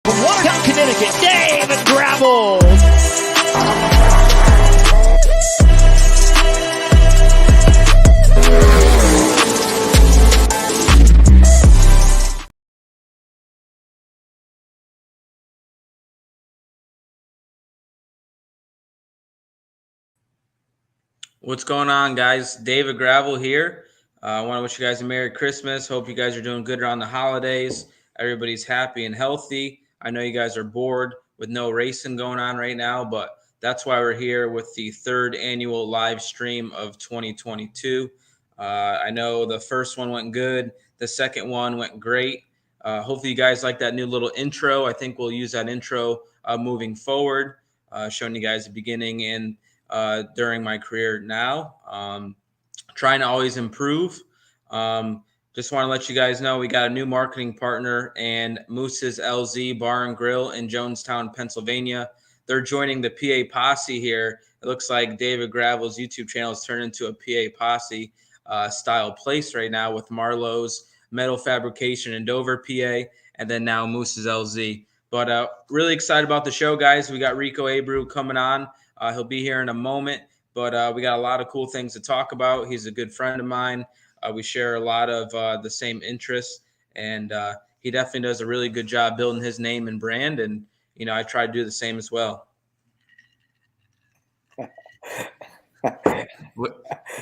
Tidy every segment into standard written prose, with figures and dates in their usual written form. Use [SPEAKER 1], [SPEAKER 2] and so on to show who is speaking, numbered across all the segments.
[SPEAKER 1] From Watertown, Connecticut, David Gravel.
[SPEAKER 2] What's going on, guys? David Gravel here. I want to wish you guys a Merry Christmas. Hope you guys are doing good around the holidays. Everybody's happy and healthy. I know you guys are bored with no racing going on right now, but that's why we're here with the third annual live stream of 2022. I know the first one went good. The second one went great. Hopefully you guys like that new little intro. I think we'll use that intro moving forward, showing you guys the beginning and during my career now. Trying to always improve. Just want to let you guys know we got a new marketing partner, and Moose's LZ Bar and Grill in Jonestown, Pennsylvania. They're joining the PA Posse here. It looks like David Gravel's YouTube channel has turned into a PA Posse style place right now with Marlowe's Metal Fabrication in Dover, PA, and then now Moose's LZ. But really excited about the show, guys. We got Rico Abreu coming on. He'll be here in a moment, but we got a lot of cool things to talk about. He's a good friend of mine. We share a lot of the same interests, and he definitely does a really good job building his name and brand. And, you know, I try to do the same as well.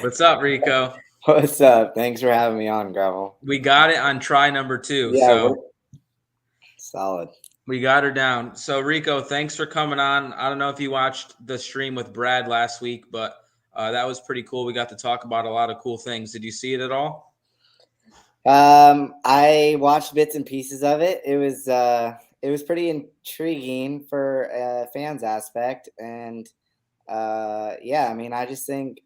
[SPEAKER 2] What's up, Rico?
[SPEAKER 3] What's up? Thanks for having me on, Gravel.
[SPEAKER 2] We got it on try number 2.
[SPEAKER 3] Yeah,
[SPEAKER 2] so
[SPEAKER 3] solid.
[SPEAKER 2] We got her down. So, Rico, thanks for coming on. I don't know if you watched the stream with Brad last week, but that was pretty cool. We got to talk about a lot of cool things. Did you see it at all?
[SPEAKER 3] I watched bits and pieces of it. It was pretty intriguing for a fans aspect, and yeah, I mean, I just think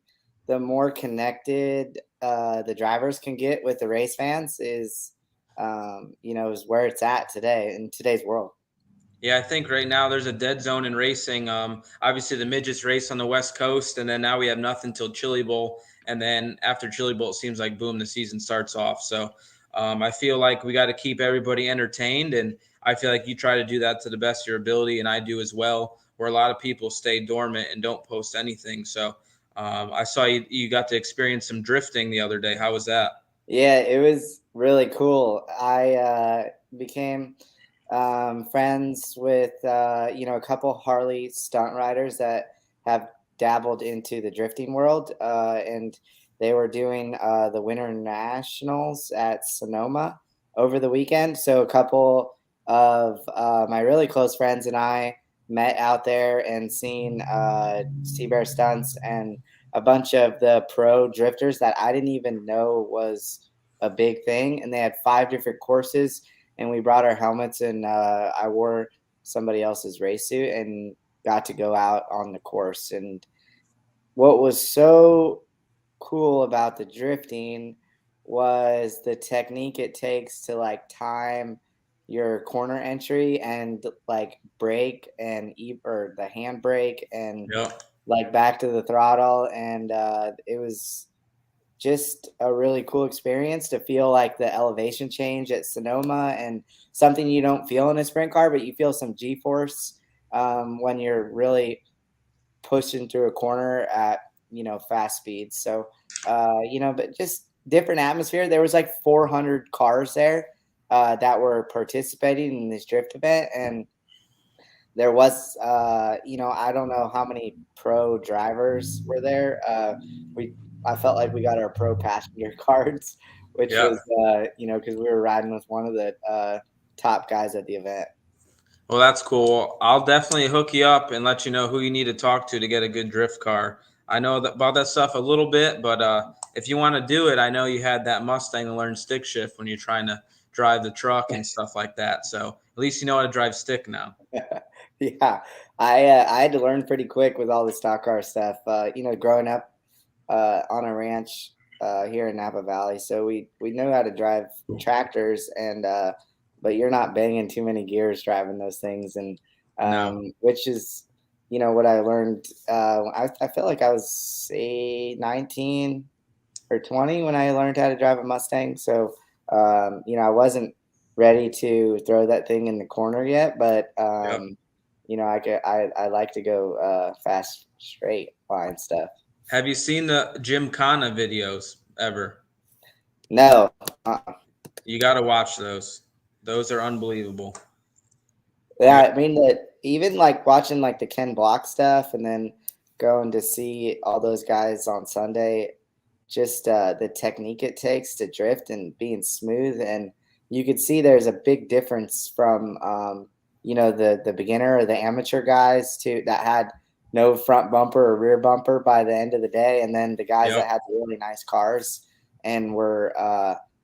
[SPEAKER 3] the more connected the drivers can get with the race fans is where it's at today in today's world.
[SPEAKER 2] Yeah, I think right now there's a dead zone in racing. Obviously, the midgets race on the West Coast, and then now we have nothing till Chili Bowl. And then after Chili Bowl, it seems like, boom, the season starts off. So I feel like we got to keep everybody entertained. And I feel like you try to do that to the best of your ability, and I do as well, where a lot of people stay dormant and don't post anything. So I saw you got to experience some drifting the other day. How was that?
[SPEAKER 3] Yeah, it was really cool. I became friends with a couple Harley stunt riders that have dabbled into the drifting world, and they were doing the Winter Nationals at Sonoma over the weekend. So a couple of my really close friends and I met out there and seen Sea Bear stunts and a bunch of the pro drifters that I didn't even know was a big thing. And they had 5 different courses, and we brought our helmets, and I wore somebody else's race suit and got to go out on the course. And what was so cool about the drifting was the technique it takes to like time your corner entry and like brake and or the handbrake and like back to the throttle. And it was just a really cool experience to feel like the elevation change at Sonoma, and something you don't feel in a sprint car, but you feel some G-force when you're really pushing through a corner at, fast speeds. So, but just different atmosphere. There was like 400 cars there that were participating in this drift event. And there was, I don't know how many pro drivers were there. I felt like we got our pro passenger cards, which was, because we were riding with one of the top guys at the event.
[SPEAKER 2] Well, that's cool. I'll definitely hook you up and let you know who you need to talk to get a good drift car. I know about that stuff a little bit, but if you want to do it, I know you had that Mustang to learn stick shift when you're trying to drive the truck and stuff like that. So at least you know how to drive stick now.
[SPEAKER 3] Yeah, I had to learn pretty quick with all the stock car stuff. Growing up on a ranch here in Napa Valley, so we know how to drive tractors, and but you're not banging too many gears driving those things, and which is what I learned. I feel like I was say 19 or 20 when I learned how to drive a Mustang. So I wasn't ready to throw that thing in the corner yet, but
[SPEAKER 2] Yep.
[SPEAKER 3] you know, I like to go fast straight line stuff.
[SPEAKER 2] Have you seen the Gymkhana videos ever?
[SPEAKER 3] No,
[SPEAKER 2] You got to watch those. Those are unbelievable. You
[SPEAKER 3] yeah,
[SPEAKER 2] got,
[SPEAKER 3] I mean that even like watching like the Ken Block stuff and then going to see all those guys on Sunday, just the technique it takes to drift and being smooth, and you could see there's a big difference from you know, the beginner or the amateur guys to that had no front bumper or rear bumper by the end of the day, and then the guys
[SPEAKER 2] yep.
[SPEAKER 3] that had the really nice cars and were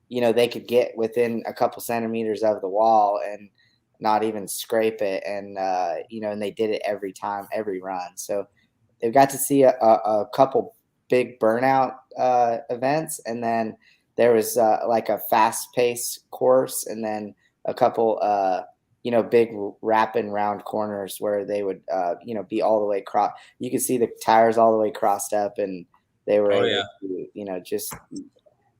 [SPEAKER 3] you know, they could get within a couple centimeters of the wall and not even scrape it, and you know, and they did it every time, every run. So they've got to see a couple big burnout events, and then there was like a fast paced course, and then a couple you know, big rapid round corners where they would you know, be all the way cross. You could see the tires all the way crossed up, and they were
[SPEAKER 2] Oh,
[SPEAKER 3] able
[SPEAKER 2] yeah.
[SPEAKER 3] to, you know, just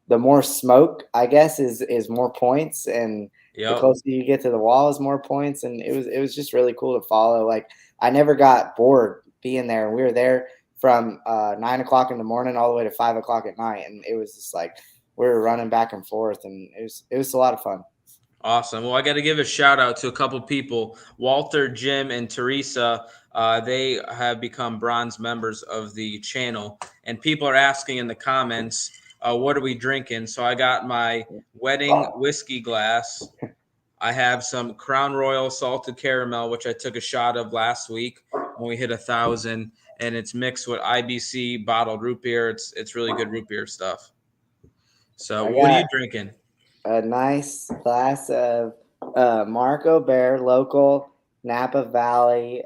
[SPEAKER 3] the more smoke, I guess, is more points, and the
[SPEAKER 2] Yep.
[SPEAKER 3] closer you get to the wall is more points. And it was just really cool to follow. Like, I never got bored being there. We were there from 9 o'clock in the morning all the way to 5 o'clock at night, and it was just like we were running back and forth, and it was a lot of fun.
[SPEAKER 2] Awesome. Well, I got to give a shout out to a couple people, Walter, Jim, and Teresa. They have become bronze members of the channel, and people are asking in the comments, what are we drinking? So I got my wedding whiskey glass. I have some Crown Royal salted caramel, which I took a shot of last week when we hit 1,000, and it's mixed with IBC bottled root beer. It's really good root beer stuff. So,
[SPEAKER 3] I
[SPEAKER 2] what are you
[SPEAKER 3] got
[SPEAKER 2] drinking?
[SPEAKER 3] a nice glass of Marco Bear, local Napa Valley.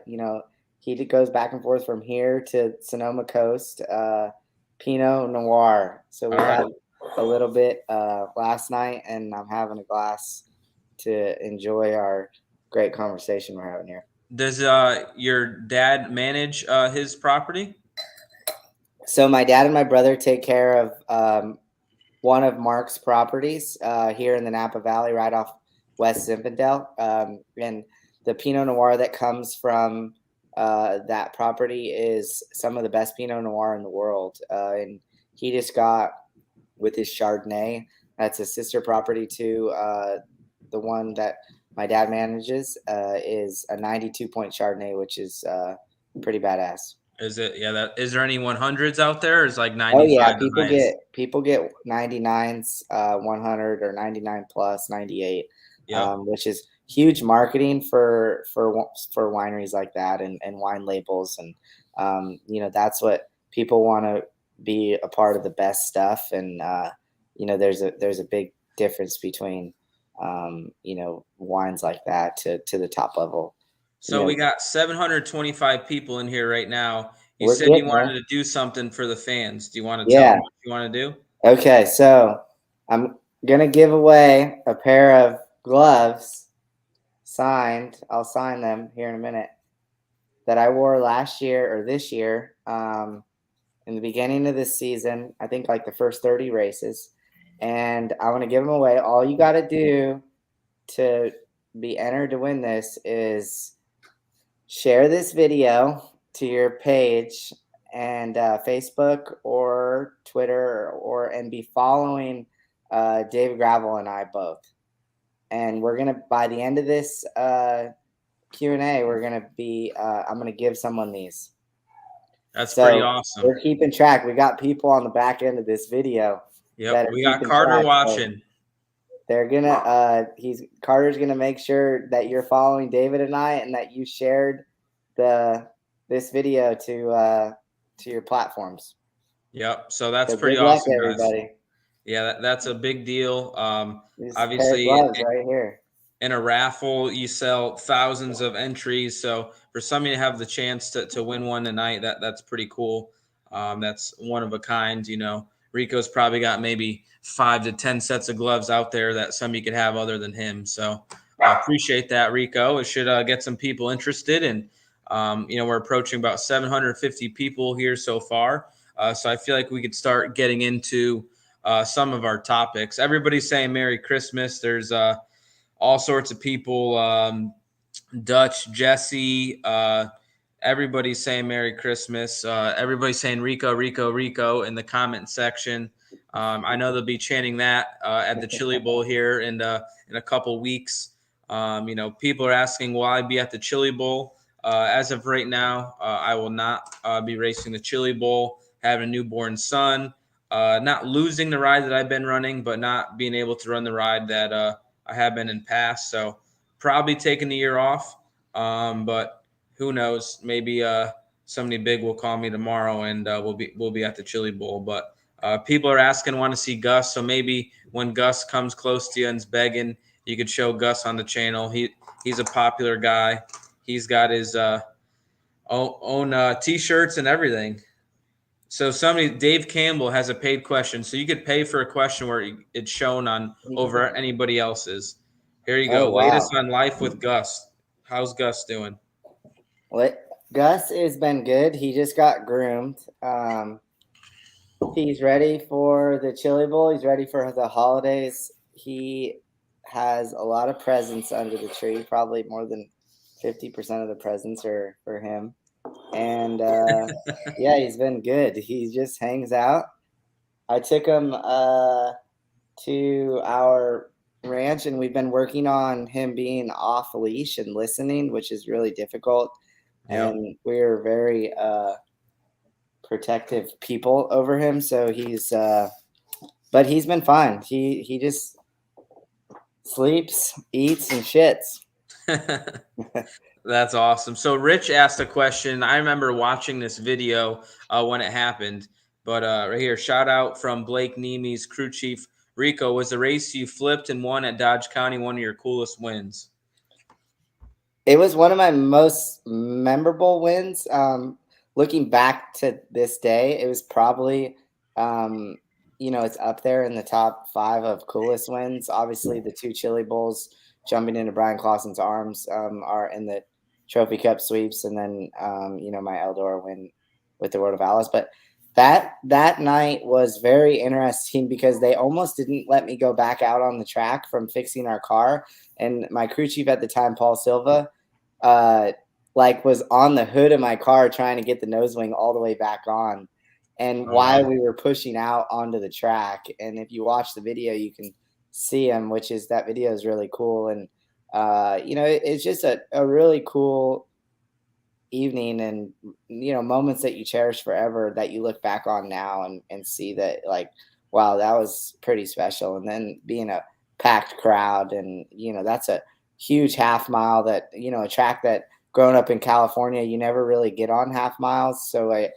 [SPEAKER 3] You know, he goes back and forth from here to Sonoma Coast. Pinot Noir. So we
[SPEAKER 2] All right.
[SPEAKER 3] had a little bit last night, and I'm having a glass to enjoy our great conversation we're having here.
[SPEAKER 2] Does your dad manage his property?
[SPEAKER 3] So my dad and my brother take care of one of Mark's properties here in the Napa Valley, right off West Zinfandel. And the Pinot Noir that comes from that property is some of the best Pinot Noir in the world. And he just got with his Chardonnay. That's a sister property to the one that my dad manages. Is a 92-point Chardonnay, which is pretty badass.
[SPEAKER 2] Is it? Yeah. That is there any 100s out there? Or is like
[SPEAKER 3] Oh yeah,
[SPEAKER 2] 95 the highest?
[SPEAKER 3] people get 99s, 100 or 99 plus 98,
[SPEAKER 2] Yep.
[SPEAKER 3] which is huge marketing for wineries like that, and wine labels, and you know, that's what people want to be a part of, the best stuff. And you know, there's a big difference between you know, wines like that to the top level. You
[SPEAKER 2] So
[SPEAKER 3] know,
[SPEAKER 2] we got 725 people in here right now. You
[SPEAKER 3] we're
[SPEAKER 2] said you
[SPEAKER 3] getting
[SPEAKER 2] wanted
[SPEAKER 3] there.
[SPEAKER 2] to do something for the fans. Do you want to tell them
[SPEAKER 3] Yeah.
[SPEAKER 2] what you want to do?
[SPEAKER 3] Okay, so I'm gonna give away a pair of gloves signed. I'll sign them here in a minute. That I wore last year or this year, in the beginning of this season. I think like the first 30 races, and I want to give them away. All you got to do to be entered to win this is share this video to your page and Facebook or Twitter, or and be following David Gravel and I both. And we're gonna, by the end of this Q&A, we're gonna be I'm gonna give someone these.
[SPEAKER 2] That's pretty
[SPEAKER 3] So
[SPEAKER 2] awesome.
[SPEAKER 3] we're keeping track. We got people on the back end of this video that
[SPEAKER 2] Yep.
[SPEAKER 3] are
[SPEAKER 2] We got
[SPEAKER 3] keeping
[SPEAKER 2] Carter
[SPEAKER 3] track. So
[SPEAKER 2] watching.
[SPEAKER 3] they're gonna Carter's gonna make sure that you're following David and I, and that you shared this video to your platforms.
[SPEAKER 2] Yep. So that's
[SPEAKER 3] So
[SPEAKER 2] pretty
[SPEAKER 3] good luck,
[SPEAKER 2] awesome, guys.
[SPEAKER 3] everybody.
[SPEAKER 2] Yeah, that's a big deal.
[SPEAKER 3] This pair of
[SPEAKER 2] Obviously,
[SPEAKER 3] gloves right here.
[SPEAKER 2] in a raffle, you sell thousands of entries. So for somebody to have the chance to win one tonight, that's pretty cool. That's one of a kind. You know, Rico's probably got maybe 5 to 10 sets of gloves out there that somebody could have other than him. So I appreciate that, Rico. It should get some people interested. And, you know, we're approaching about 750 people here so far. So I feel like we could start getting into some of our topics. Everybody's saying Merry Christmas. There's all sorts of people. Dutch, Jesse, everybody's saying Merry Christmas. Everybody's saying Rico, Rico, Rico in the comment section. I know they'll be chanting that at the Chili Bowl here in a couple weeks. People are asking, will I be at the Chili Bowl? As of right now, I will not be racing the Chili Bowl. Having a newborn son, not losing the ride that I've been running, but not being able to run the ride that I have been in past. So probably taking the year off. But who knows? Maybe somebody big will call me tomorrow, and we'll be at the Chili Bowl. But people are asking, want to see Gus. So maybe when Gus comes close to you and's begging, you could show Gus on the channel. He's a popular guy. He's got his own T-shirts and everything. So Dave Campbell has a paid question. So you could pay for a question where it's shown on over anybody else's. Here you go.
[SPEAKER 3] Oh, wow.
[SPEAKER 2] Latest on life with Gus. How's Gus doing?
[SPEAKER 3] Gus has been good. He just got groomed. He's ready for the Chili Bowl. He's ready for the holidays. He has a lot of presents under the tree. Probably more than 50% of the presents are for him. And yeah, he's been good. He just hangs out. I took him to our ranch, and we've been working on him being off leash and listening, which is really difficult.
[SPEAKER 2] Yep.
[SPEAKER 3] And we're very protective people over him. So but he's been fine. He just sleeps, eats, and shits.
[SPEAKER 2] That's awesome. So Rich asked a question. I remember watching this video when it happened, but right here, shout out from Blake Nemey's crew chief. Rico, was the race you flipped and won at Dodge County one of your coolest wins?
[SPEAKER 3] It was one of my most memorable wins. Looking back to this day, it was probably, it's up there in the top 5 of coolest wins. Obviously, the 2 Chili Bowls jumping into Brian Clausen's arms are in the Trophy Cup sweeps, and then my Eldora win with the World of Alice. But that night was very interesting because they almost didn't let me go back out on the track from fixing our car. And my crew chief at the time, Paul Silva, was on the hood of my car trying to get the nose wing all the way back on. And while we were pushing out onto the track, and if you watch the video, you can see him, that video is really cool. And it's just a really cool evening, and moments that you cherish forever that you look back on now and see that, like, wow, that was pretty special. And then being a packed crowd, and that's a huge half mile that a track that growing up in California you never really get on half miles. So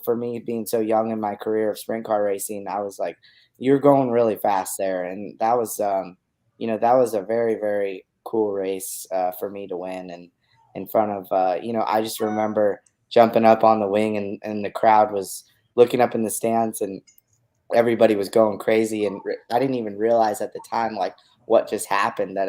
[SPEAKER 3] for me, being so young in my career of sprint car racing, I was like, you're going really fast there. And that was that was a very, very cool race for me to win. And in front of I just remember jumping up on the wing, and the crowd was looking up in the stands, and everybody was going crazy. And I didn't even realize at the time like what just happened, that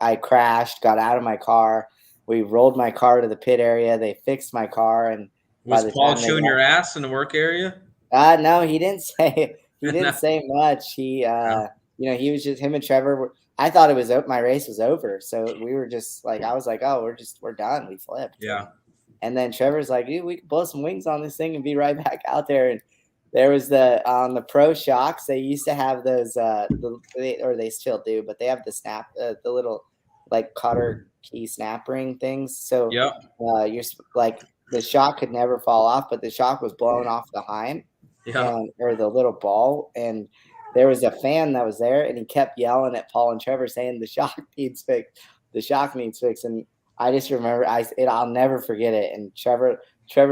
[SPEAKER 3] I crashed, got out of my car. We rolled my car to the pit area. They fixed my car. And
[SPEAKER 2] was Paul chewing your ass in the work area?
[SPEAKER 3] No, he didn't say say much. He he was just, him and Trevor I thought it was my race was over. So we were just like, I was like, oh, we're done. We flipped.
[SPEAKER 2] Yeah.
[SPEAKER 3] And then Trevor's like, dude, we can blow some wings on this thing and be right back out there. And there was on the Pro Shocks, they used to have those, or they still do, but they have the the little like cutter key snap ring things. So you're like, the shock could never fall off, but the shock was blown off behind, or the little ball. And there was a fan that was there, and he kept yelling at Paul and Trevor saying, the shock needs fixed. The shock needs fixed. And I just remember, I'll never forget it. And Trevor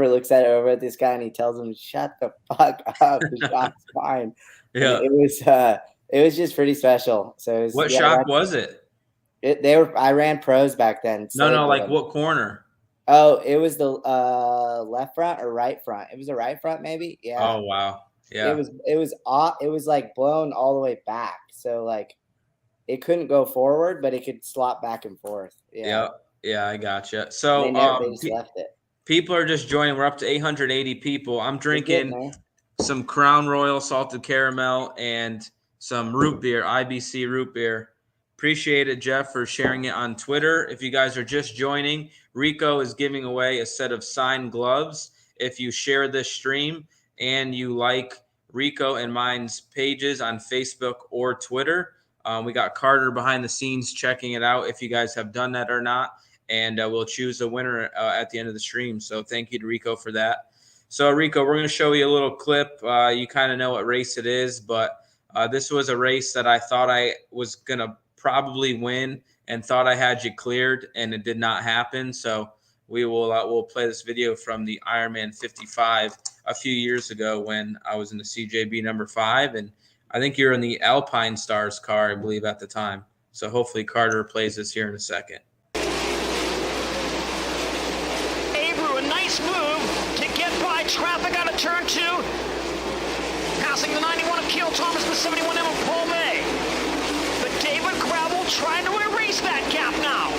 [SPEAKER 3] looks over at this guy, and he tells him, shut the fuck up. The shock's fine. Yeah. And it was just pretty special. So
[SPEAKER 2] what shock was it?
[SPEAKER 3] I ran pros back then.
[SPEAKER 2] No, like what corner?
[SPEAKER 3] Oh, it was the left front or right front. It was the right front, maybe. Yeah.
[SPEAKER 2] Oh, wow. Yeah.
[SPEAKER 3] It was like blown all the way back. So like it couldn't go forward, but it could slop back and forth. Yeah.
[SPEAKER 2] Yeah, I gotcha. So
[SPEAKER 3] they just left it.
[SPEAKER 2] People are just joining. We're up to 880 people. I'm drinking some Crown Royal salted caramel, and some root beer, IBC root beer. Appreciate it, Jeff, for sharing it on Twitter. If you guys are just joining, Rico is giving away a set of signed gloves. If you share this stream and you like Rico and mine's pages on Facebook or Twitter, we got Carter behind the scenes checking it out if you guys have done that or not. And we'll choose a winner at the end of the stream. So thank you to Rico for that. So, Rico, we're going to show you a little clip. You kind of know what race it is, but this was a race that I thought I was going to probably win and thought I had you cleared, and it did not happen. So we'll play this video from the Ironman 55 a few years ago when I was in the CJB number 5, and I think you're in the Alpine Stars car, I believe, at the time. So hopefully Carter plays this here in a second.
[SPEAKER 1] Abreu, a nice move to get by traffic out of turn 2. Passing the 91 of Keel Thomas, the 71M of Paul May. But David Gravel trying to erase that gap now.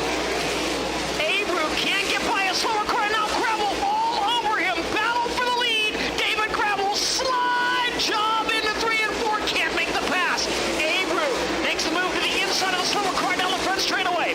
[SPEAKER 1] Abreu can't get by a slower car. Now Gravel all over him. Battle for the lead. David Gravel slide job into 3 and 4. Can't make the pass. Abreu makes the move to the inside of the slower car down the front straightaway.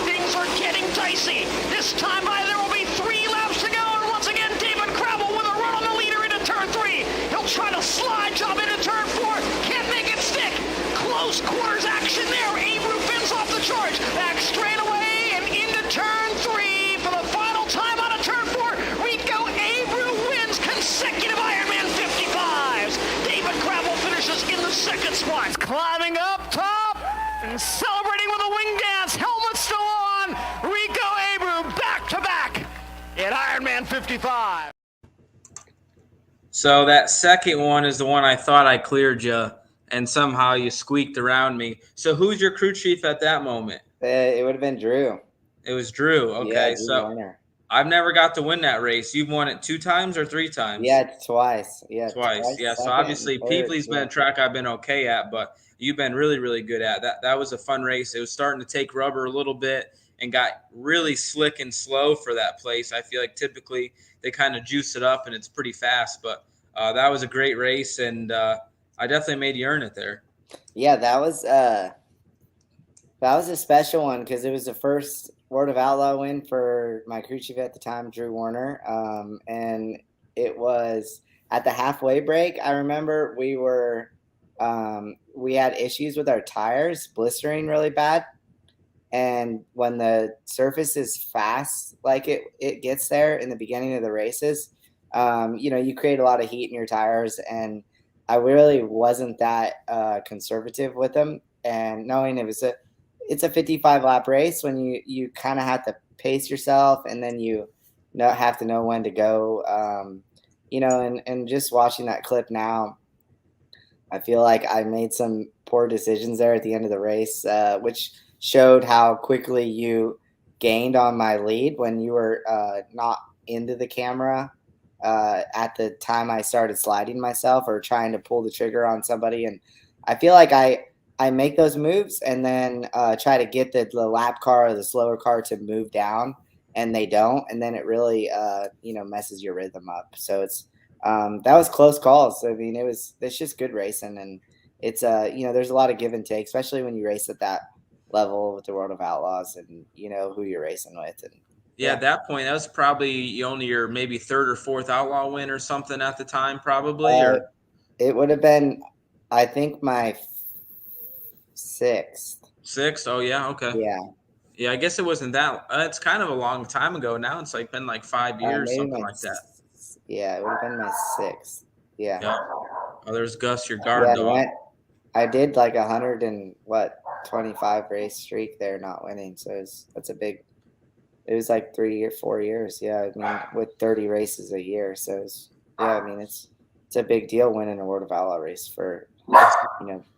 [SPEAKER 1] Things are getting dicey. This time there will be 3 laps to go. And once again, David Gravel with a run on the leader into turn 3. He'll try to slide job into turn 4. Can't make it stick. Close quarters action there. Abreu fends off the charge. Back straight away and into turn 3 for the final time out of turn 4. Rico Abreu wins consecutive Ironman 55s. David Gravel finishes in the 2nd spot. Climbing up top and celebrating with a wing dance. Helmet still on. Rico Abreu back to back at Ironman 55.
[SPEAKER 2] So that second one is the one I thought I cleared you, and somehow you squeaked around me. So who's your crew chief at that moment?
[SPEAKER 3] It would have been Drew.
[SPEAKER 2] It was Drew. Okay,
[SPEAKER 3] Yeah, Drew
[SPEAKER 2] so
[SPEAKER 3] Warner.
[SPEAKER 2] I've never got to win that race. You've won it 2 times or 3 times?
[SPEAKER 3] Yeah, twice. Yeah,
[SPEAKER 2] twice. Yeah, so
[SPEAKER 3] second,
[SPEAKER 2] obviously
[SPEAKER 3] third,
[SPEAKER 2] Peebly's been a track I've been okay at, but you've been really, really good at. That was a fun race. It was starting to take rubber a little bit and got really slick and slow for that place. I feel like typically they kind of juice it up and it's pretty fast, but that was a great race, and I definitely made you earn it there.
[SPEAKER 3] Yeah, that was a special one because it was the first World of Outlaw win for my crew chief at the time, Drew Warner, and it was at the halfway break. I remember we had issues with our tires, blistering really bad, and when the surface is fast, like it gets there in the beginning of the races, you create a lot of heat in your tires, and I really wasn't that conservative with them, and knowing it's a 55 lap race when you kind of have to pace yourself, and then you have to know when to go, and just watching that clip now, I feel like I made some poor decisions there at the end of the race, which showed how quickly you gained on my lead when you were not into the camera at the time I started sliding myself or trying to pull the trigger on somebody. And I feel like I make those moves and then try to get the lap car or the slower car to move down, and they don't. And then it really, messes your rhythm up. So it's that was close calls. I mean, it's just good racing, and it's there's a lot of give and take, especially when you race at that level with the World of Outlaws, and you know who you're racing with. And
[SPEAKER 2] yeah, at that point, that was probably only your maybe 3rd or 4th Outlaw win or something at the time, probably. Or
[SPEAKER 3] it would have been, I think, my 6th.
[SPEAKER 2] 6th? Oh yeah, okay. Yeah, I guess it wasn't that. It's kind of a long time ago now. It's been 5 years, something like that.
[SPEAKER 3] Yeah, it would have been my 6th. Yeah.
[SPEAKER 2] Oh, there's Gus, your guard dog.
[SPEAKER 3] I did 125 race streak there, not winning. So that's a big. It was 3 or 4 years. Yeah, I mean, with 30 races a year. So it's a big deal winning a World of Outlaw race for.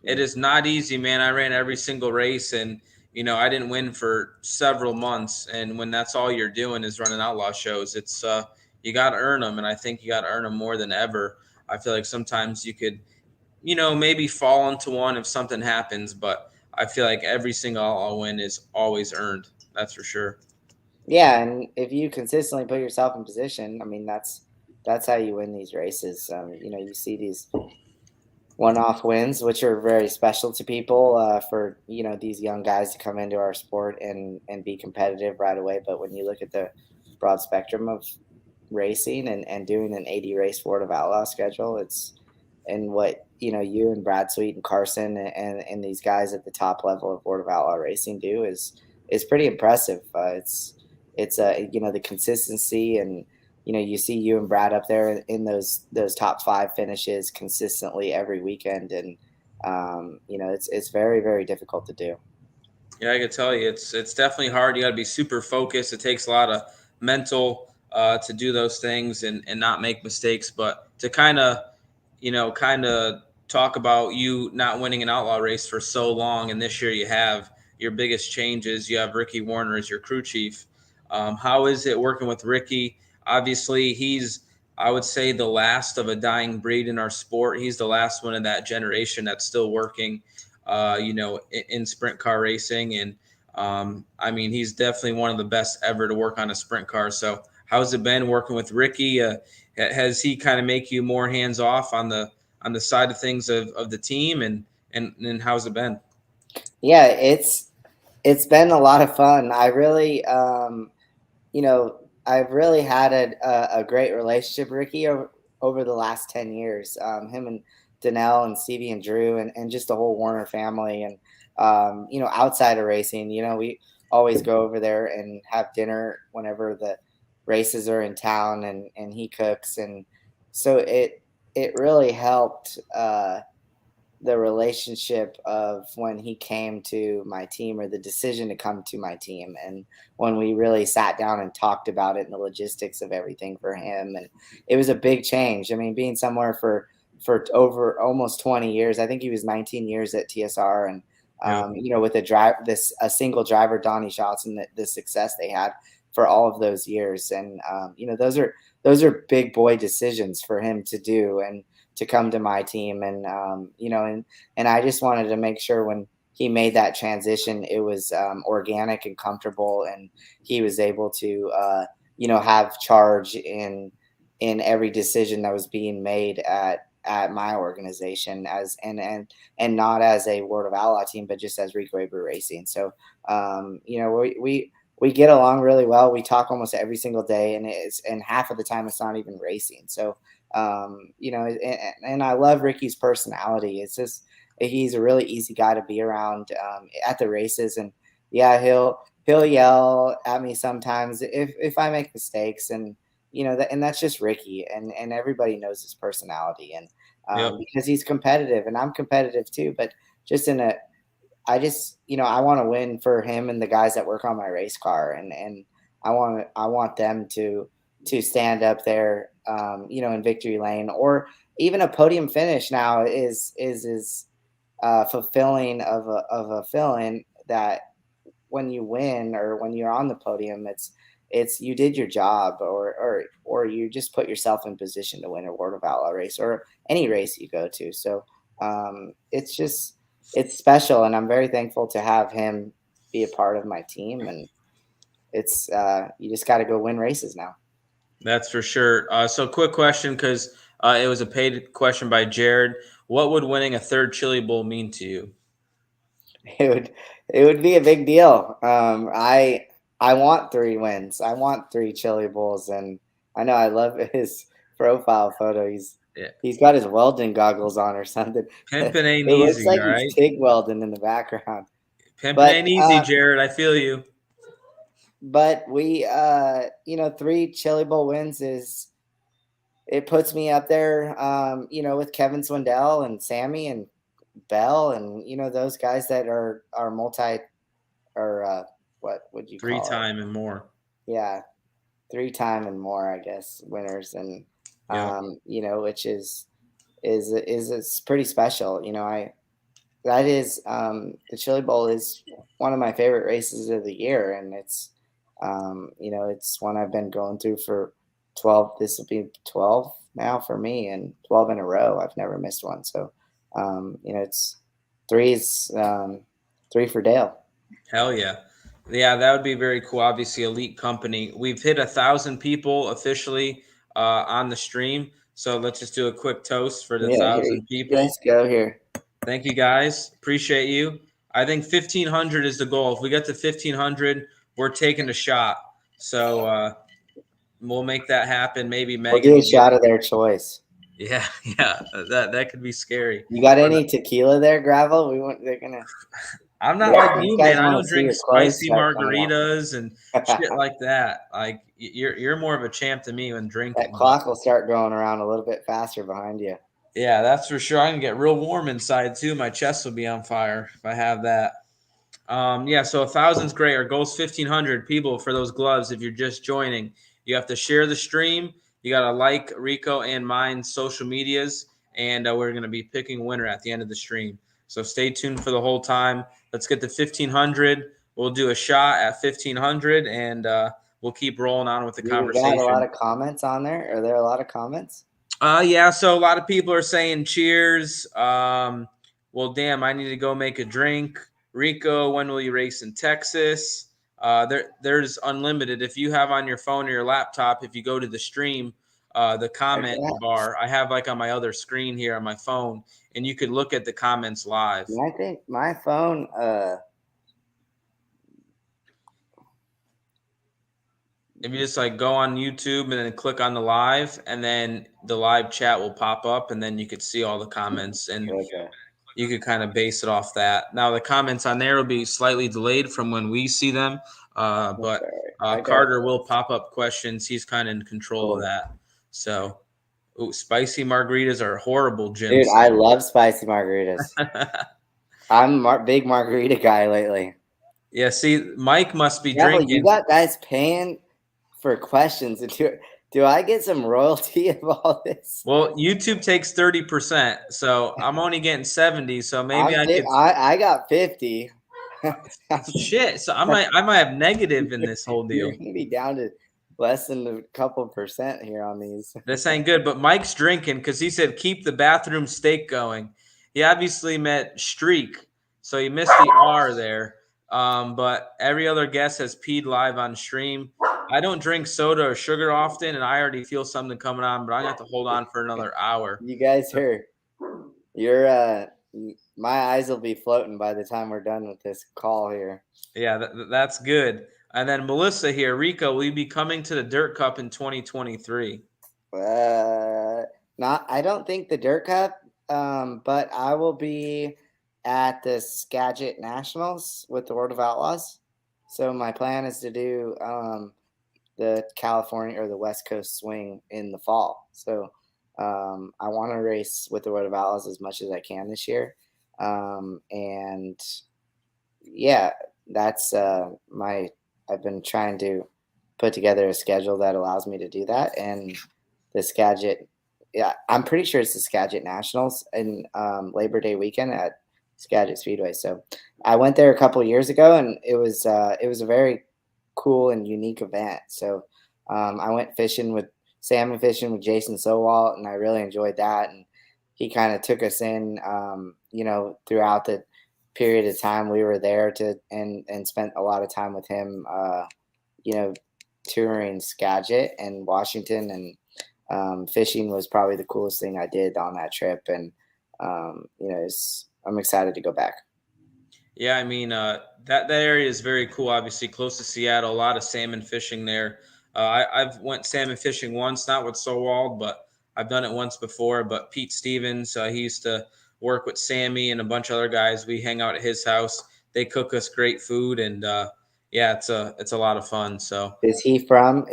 [SPEAKER 2] It is not easy, man. I ran every single race, and I didn't win for several months. And when that's all you're doing is running outlaw shows, it's you got to earn them, and I think you got to earn them more than ever. I feel like sometimes you could, maybe fall into one if something happens, but I feel like every single outlaw win is always earned. That's for sure.
[SPEAKER 3] Yeah, and if you consistently put yourself in position, I mean, that's that's how you win these races. You see these one-off wins, which are very special to people, for these young guys to come into our sport and be competitive right away. But when you look at the broad spectrum of racing and doing an 80 race World of Outlaw schedule, it's and what you and Brad Sweet and Carson and these guys at the top level of World of Outlaw racing do is pretty impressive. It's the consistency, and you see you and Brad up there in those top five finishes consistently every weekend, and it's very, very difficult to do.
[SPEAKER 2] Yeah, I could tell you, it's definitely hard. You got to be super focused. It takes a lot of mental to do those things and not make mistakes. But to kind of talk about you not winning an outlaw race for so long, and this year you have your biggest changes. You have Ricky Warner as your crew chief. How is it working with Ricky? Obviously, he's, I would say, the last of a dying breed in our sport. He's the last one in that generation that's still working, in sprint car racing. And I mean, he's definitely one of the best ever to work on a sprint car. So, how's it been working with Ricky? Has he kind of make you more hands off on the side of things of the team, and how's it been?
[SPEAKER 3] Yeah, it's been a lot of fun. I've really had a great relationship with Ricky over the last 10 years. Him and Danelle and Stevie and Drew and just the whole Warner family. And, outside of racing, we always go over there and have dinner whenever the races are in town, and he cooks. And so it really helped, the relationship of when he came to my team, or the decision to come to my team, and when we really sat down and talked about it and the logistics of everything for him. And it was a big change. I mean, being somewhere for over almost 20 years. I think he was 19 years at TSR, and
[SPEAKER 2] Yeah.
[SPEAKER 3] with a single driver, Donnie Schatz, and the success they had for all of those years. And those are big boy decisions for him to do, and to come to my team. And and I just wanted to make sure when he made that transition, it was organic and comfortable, and he was able to have charge in every decision that was being made at my organization, as and not as a World of Outlaw team, but just as Rico Abreu Racing. So we get along really well. We talk almost every single day, and half of the time it's not even racing. So and I love Ricky's personality. It's just he's a really easy guy to be around at the races. And yeah, he'll yell at me sometimes if I make mistakes, and and that's just Ricky, and everybody knows his personality. And
[SPEAKER 2] Yep.
[SPEAKER 3] because he's competitive, and I'm competitive too, but just in a I just, I want to win for him and the guys that work on my race car, and I want them to stand up there, in victory lane, or even a podium finish. Now is fulfilling of a feeling that when you win, or when you're on the podium, it's you did your job, or you just put yourself in position to win a World of Outlaw race, or any race you go to. So it's special, and I'm very thankful to have him be a part of my team. And it's you just got to go win races now.
[SPEAKER 2] That's for sure. So, quick question, because it was a paid question by Jared. What would winning a third Chili Bowl mean to you?
[SPEAKER 3] It would be a big deal. I want 3 wins. I want 3 Chili Bowls, and I know I love his profile photo.
[SPEAKER 2] Yeah.
[SPEAKER 3] He's got his welding goggles on or something.
[SPEAKER 2] Pimping
[SPEAKER 3] It
[SPEAKER 2] ain't
[SPEAKER 3] looks
[SPEAKER 2] easy,
[SPEAKER 3] like
[SPEAKER 2] all
[SPEAKER 3] he's
[SPEAKER 2] right?
[SPEAKER 3] TIG welding in the background.
[SPEAKER 2] Pimping
[SPEAKER 3] But
[SPEAKER 2] ain't easy, Jared. I feel you.
[SPEAKER 3] we 3 Chili Bowl wins is it puts me up there, with Kevin Swindell and Sammy and Bell, and those guys that are multi, or what would you
[SPEAKER 2] Three
[SPEAKER 3] call it?
[SPEAKER 2] time and more.
[SPEAKER 3] Yeah, 3 time and more, I guess, winners. And
[SPEAKER 2] Yep.
[SPEAKER 3] which is pretty special. I that is the Chili Bowl is one of my favorite races of the year, and it's one I've been going through for 12. This will be 12 now for me, and 12 in a row. I've never missed one. So it's threes, three for Dale.
[SPEAKER 2] Hell yeah. Yeah, that would be very cool. Obviously, elite company. We've hit 1,000 people officially on the stream. So let's just do a quick toast for the
[SPEAKER 3] Yeah, here
[SPEAKER 2] 1,000
[SPEAKER 3] you
[SPEAKER 2] people.
[SPEAKER 3] guys go here.
[SPEAKER 2] Thank you guys. Appreciate you. I think 1,500 is the goal. If we get to 1,500, we're taking a shot. So we'll make that happen. Maybe
[SPEAKER 3] We'll
[SPEAKER 2] Megan
[SPEAKER 3] do a
[SPEAKER 2] will get.
[SPEAKER 3] shot of their choice.
[SPEAKER 2] Yeah, that could be scary.
[SPEAKER 3] You got
[SPEAKER 2] But
[SPEAKER 3] any tequila there, Gravel? They're gonna.
[SPEAKER 2] I'm not
[SPEAKER 3] Yeah,
[SPEAKER 2] like
[SPEAKER 3] these
[SPEAKER 2] you,
[SPEAKER 3] guys
[SPEAKER 2] man. I
[SPEAKER 3] want
[SPEAKER 2] don't
[SPEAKER 3] to see
[SPEAKER 2] drink
[SPEAKER 3] your clothes
[SPEAKER 2] spicy
[SPEAKER 3] start coming off.
[SPEAKER 2] margaritas and shit like that. Like you're more of a champ than me when
[SPEAKER 3] That
[SPEAKER 2] drinking. But
[SPEAKER 3] clock will start going around a little bit faster behind you.
[SPEAKER 2] yeah, that's for sure. I can get real warm inside too. My chest will be on fire if I have that. Yeah, so 1,000's great. Our goal's 1,500 people for those gloves. If you're just joining, you have to share the stream. You got to like Rico and mine social medias, and we're going to be picking a winner at the end of the stream. So stay tuned for the whole time. Let's get to 1,500. We'll do a shot at 1,500, and we'll keep rolling on with the
[SPEAKER 3] You got a
[SPEAKER 2] conversation.
[SPEAKER 3] lot of comments on there. Are there a lot of comments?
[SPEAKER 2] Yeah, so a lot of people are saying cheers. Well, damn, I need to go make a drink. Rico, when will you race in Texas? There's unlimited. If you have on your phone or your laptop, if you go to the stream, the comment bar, I have like on my other screen here on my phone, and you could look at the comments live.
[SPEAKER 3] I think my phone.
[SPEAKER 2] If you just like go on YouTube and then click on the live, and then the live chat will pop up, and then you could see all the comments and.
[SPEAKER 3] Okay.
[SPEAKER 2] You could kind of base it off that. Now the comments on there will be slightly delayed from when we see them, but Carter will pop up questions. He's kind of in control of that. So, spicy margaritas are horrible, Jim.
[SPEAKER 3] Dude, I love spicy margaritas. I'm a big margarita guy lately.
[SPEAKER 2] Yeah, see, Mike must be drinking.
[SPEAKER 3] You got guys paying for questions. Do I get some royalty of all this?
[SPEAKER 2] Well, YouTube takes 30%, so I'm only getting 70. So maybe
[SPEAKER 3] I got 50.
[SPEAKER 2] Shit. So I might have negative in this whole deal.
[SPEAKER 3] You're gonna be down to less than a couple percent here on these.
[SPEAKER 2] This ain't good. But Mike's drinking because he said keep the bathroom steak going. He obviously meant streak, so he missed the R there. But every other guest has peed live on stream. I don't drink soda or sugar often, and I already feel something coming on, but I got to hold on for another hour.
[SPEAKER 3] You guys my eyes will be floating by the time we're done with this call here.
[SPEAKER 2] Yeah, that's good. And then Melissa here, Rico, will you be coming to the Dirt Cup in 2023?
[SPEAKER 3] I don't think the Dirt Cup, but I will be at the Skagit Nationals with the World of Outlaws. So my plan is to do the California or the West Coast swing in the fall. So I want to race with the World of Outlaws as much as I can this year. And yeah, that's I've been trying to put together a schedule that allows me to do that. And the Skagit, yeah, I'm pretty sure it's the Skagit Nationals in Labor Day weekend at Skagit Speedway. So I went there a couple of years ago, and it was a very cool and unique event. So I went salmon fishing with Jason Sowalt, and I really enjoyed that. And he kind of took us in, throughout the period of time we were there and spent a lot of time with him, touring Skagit and Washington, and fishing was probably the coolest thing I did on that trip. And, I'm excited to go back.
[SPEAKER 2] Yeah, I mean, that area is very cool, obviously close to Seattle, a lot of salmon fishing there. I've went salmon fishing once, not with Sowald, but I've done it once before. But Pete Stevens, he used to work with Sammy and a bunch of other guys. We hang out at his house. They cook us great food, and yeah, it's a lot of fun. So
[SPEAKER 3] is he from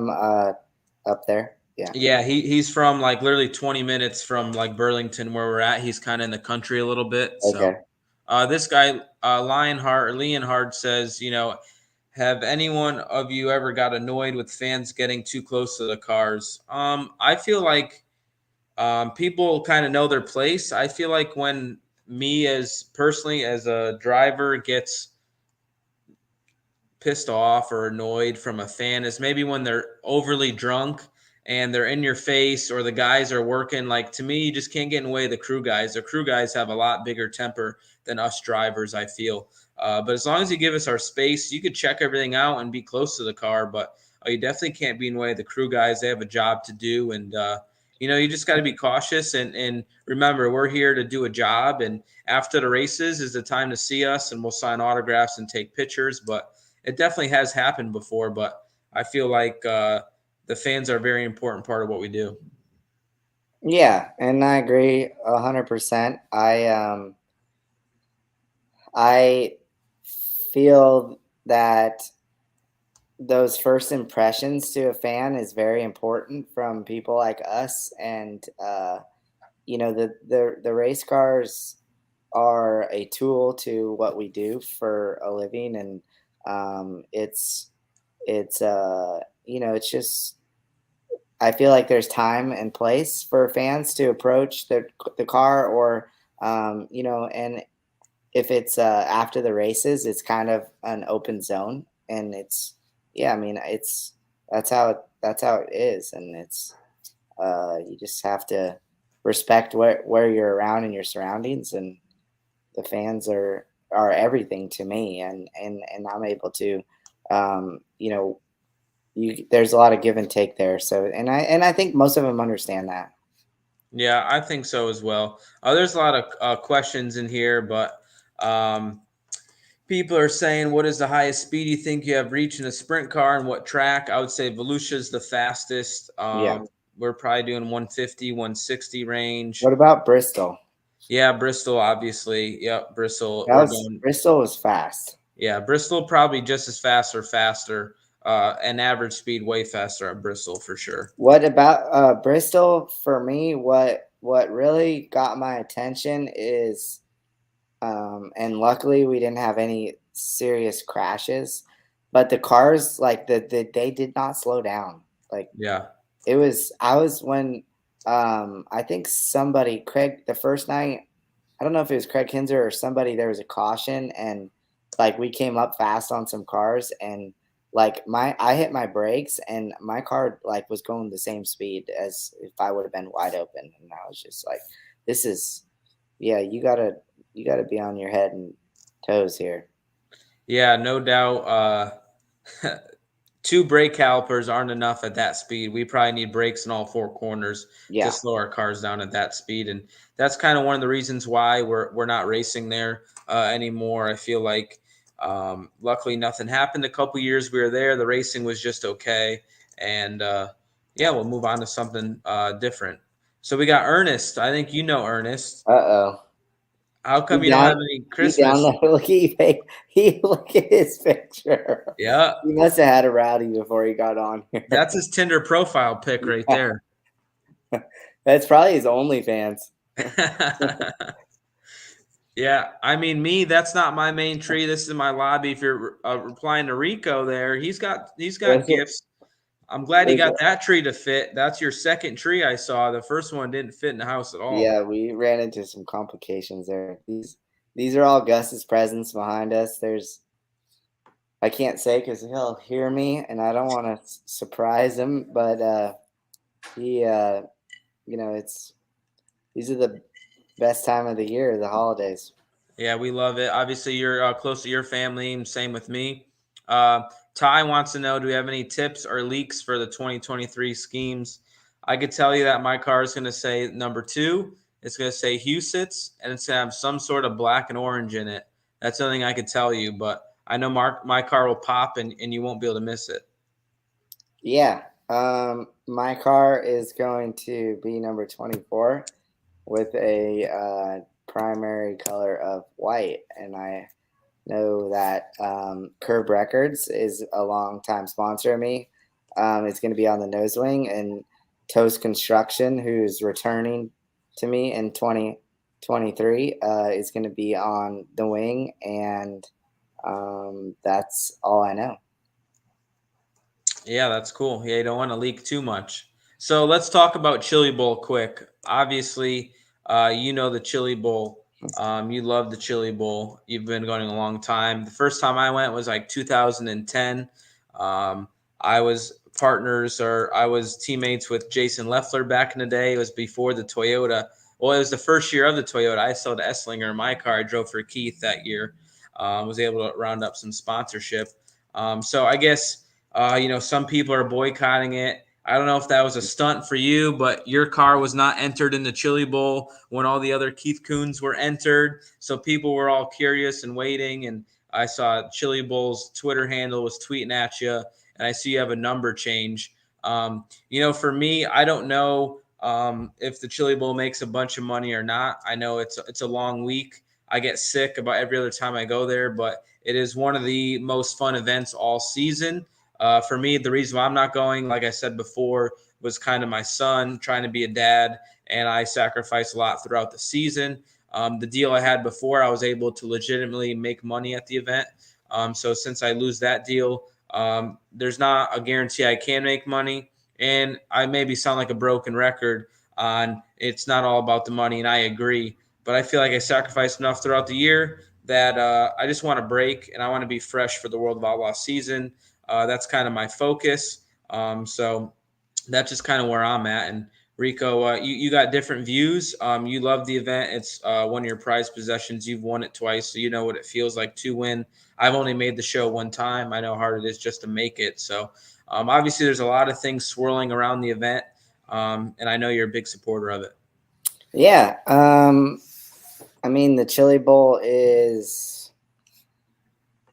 [SPEAKER 3] up there?
[SPEAKER 2] Yeah, he's from like literally 20 minutes from like Burlington where we're at. He's kind of in the country a little bit.
[SPEAKER 3] Okay.
[SPEAKER 2] So this guy, Leonhard says, have anyone of you ever got annoyed with fans getting too close to the cars? I feel like people kind of know their place. I feel like when me as a driver gets pissed off or annoyed from a fan is maybe when they're overly drunk and they're in your face, or the guys are working. Like, to me, you just can't get in the way of the crew guys. The crew guys have a lot bigger temper than us drivers, I feel. But as long as you give us our space, you could check everything out and be close to the car. But you definitely can't be in the way of the crew guys. They have a job to do, and you just got to be cautious and remember, we're here to do a job. And after the races is the time to see us, and we'll sign autographs and take pictures. But it definitely has happened before. But I feel like the fans are a very important part of what we do.
[SPEAKER 3] Yeah, and I agree 100%. I feel that those first impressions to a fan is very important from people like us, and the race cars are a tool to what we do for a living, and it's just, I feel like there's time and place for fans to approach the car, or and if it's after the races, it's kind of an open zone, and it's, yeah, I mean, it's that's how it is, and it's you just have to respect where you're around in your surroundings, and the fans are everything to me, and I'm able to, you know, there's a lot of give and take there. So, and I think most of them understand that.
[SPEAKER 2] Yeah, I think so as well. There's a lot of questions in here, but um, people are saying, what is the highest speed you think you have reached in a sprint car and what track? I would say Volusia's the fastest.
[SPEAKER 3] Yeah.
[SPEAKER 2] We're probably doing 150, 160 range.
[SPEAKER 3] What about Bristol?
[SPEAKER 2] Yeah, Bristol, obviously. Yep, Bristol.
[SPEAKER 3] That
[SPEAKER 2] We're
[SPEAKER 3] was
[SPEAKER 2] going.
[SPEAKER 3] Bristol was fast.
[SPEAKER 2] Yeah, Bristol probably just as fast or faster. An average speed way faster at Bristol for sure.
[SPEAKER 3] What about Bristol? For me, what really got my attention is, and luckily we didn't have any serious crashes, but the cars, like they did not slow down. Like,
[SPEAKER 2] Yeah.
[SPEAKER 3] it was, I was when I think somebody, Craig, the first night, I don't know if it was Craig Kinzer or somebody, there was a caution, and like we came up fast on some cars, and like I hit my brakes, and my car like was going the same speed as if I would have been wide open, and I was just like, this is, yeah, you gotta be on your head and toes here.
[SPEAKER 2] Yeah, no doubt. Two brake calipers aren't enough at that speed. We probably need brakes in all four corners to
[SPEAKER 3] Yeah.
[SPEAKER 2] slow our cars down at that speed, and that's kind of one of the reasons why we're not racing there anymore. I feel like, luckily, nothing happened. A couple years we were there, the racing was just okay, and yeah, we'll move on to something different. So we got Ernest. I think you know Ernest.
[SPEAKER 3] Uh-oh.
[SPEAKER 2] How
[SPEAKER 3] He
[SPEAKER 2] come you don't
[SPEAKER 3] down
[SPEAKER 2] have any
[SPEAKER 3] he down
[SPEAKER 2] Christmas?
[SPEAKER 3] there. He look at his picture.
[SPEAKER 2] Yeah,
[SPEAKER 3] He must have had a rowdy before he got on here.
[SPEAKER 2] that's his Tinder profile pic right there.
[SPEAKER 3] That's probably his OnlyFans.
[SPEAKER 2] Yeah, I mean, that's not my main tree. This is my lobby. If you're replying to Rico there, he's got
[SPEAKER 3] Was it,
[SPEAKER 2] gifts. I'm glad you
[SPEAKER 3] was
[SPEAKER 2] got
[SPEAKER 3] it?
[SPEAKER 2] that tree to fit. That's your second tree I saw. The first one didn't fit in the house at all.
[SPEAKER 3] Yeah, we ran into some complications there. These are all Gus's presents behind us. I can't say because he'll hear me, and I don't want to surprise him. But he, it's these are the best time of the year, the holidays.
[SPEAKER 2] Yeah, we love it. Obviously, you're close to your family, and same with me. Uh, Ty wants to know, do we have any tips or leaks for the 2023 schemes? I could tell you that my car is going to say number 2. It's going to say Husitz, and it's going to have some sort of black and orange in it. That's the only thing I could tell you, but I know my car will pop, and you won't be able to miss it.
[SPEAKER 3] Yeah, my car is going to be number 24 with a primary color of white, and I know that Curb Records is a longtime sponsor of me. It's going to be on the nose wing, and Toast Construction, who's returning to me in 2023, is going to be on the wing, and that's all I know.
[SPEAKER 2] Yeah, that's cool. Yeah, you don't want to leak too much. So let's talk about Chili Bowl quick. Obviously, you know the Chili Bowl. You love the Chili Bowl. You've been going a long time. The first time I went was like 2010. I was I was teammates with Jason Leffler back in the day. It was before the Toyota. Well, it was the first year of the Toyota. I sold the Esslinger in my car. I drove for Keith that year. Was able to round up some sponsorship. So I guess Some people are boycotting it. I don't know if that was a stunt for you, but your car was not entered in the Chili Bowl when all the other Keith Coons were entered. So people were all curious and waiting. And I saw Chili Bowl's Twitter handle was tweeting at you, and I see you have a number change. For me, I don't know if the Chili Bowl makes a bunch of money or not. I know it's a long week. I get sick about every other time I go there, but it is one of the most fun events all season. For me, the reason why I'm not going, like I said before, was kind of my son trying to be a dad, and I sacrificed a lot throughout the season. The deal I had before, I was able to legitimately make money at the event. So since I lose that deal, there's not a guarantee I can make money. And I maybe sound like a broken record on it's not all about the money, and I agree. But I feel like I sacrificed enough throughout the year that I just want to break and I want to be fresh for the World of Outlaw season. That's kind of my focus. So that's just kind of where I'm at. And Rico, you got different views. You love the event. It's one of your prized possessions. You've won it twice, so you know what it feels like to win. I've only made the show one time. I know how hard it is just to make it. So obviously, there's a lot of things swirling around the event, and I know you're a big supporter of it.
[SPEAKER 3] Yeah. The Chili Bowl is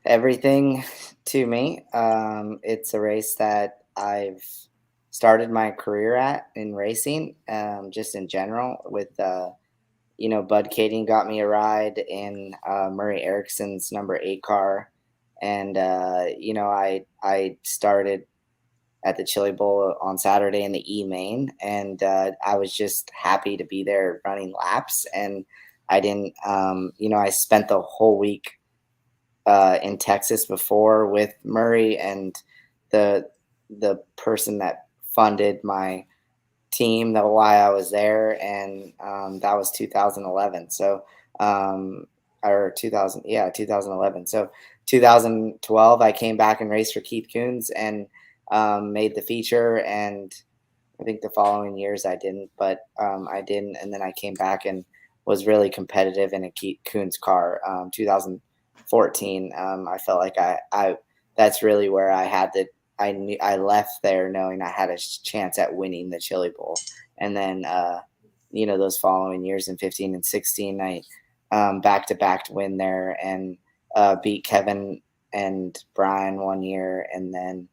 [SPEAKER 3] everything to me. It's a race that I've started my career at in racing, just in general. With Bud Kading got me a ride in Murray Erickson's number 8 car, and I started at the Chili Bowl on Saturday in the E main, and I was just happy to be there running laps. And I didn't, I spent the whole week in Texas before with Murray and the person that funded my team, that why I was there, and that was 2011. So or 2000, yeah, 2011. So 2012, I came back and raced for Keith Coons and made the feature, and I think the following years I didn't, but I didn't, and then I came back and was really competitive in a Keith Coons car. 2014, I felt like I that's really where I had the I left there knowing I had a chance at winning the Chili Bowl, and then those following years in 15 and 16, I back to back to win there and beat Kevin and Brian one year, and then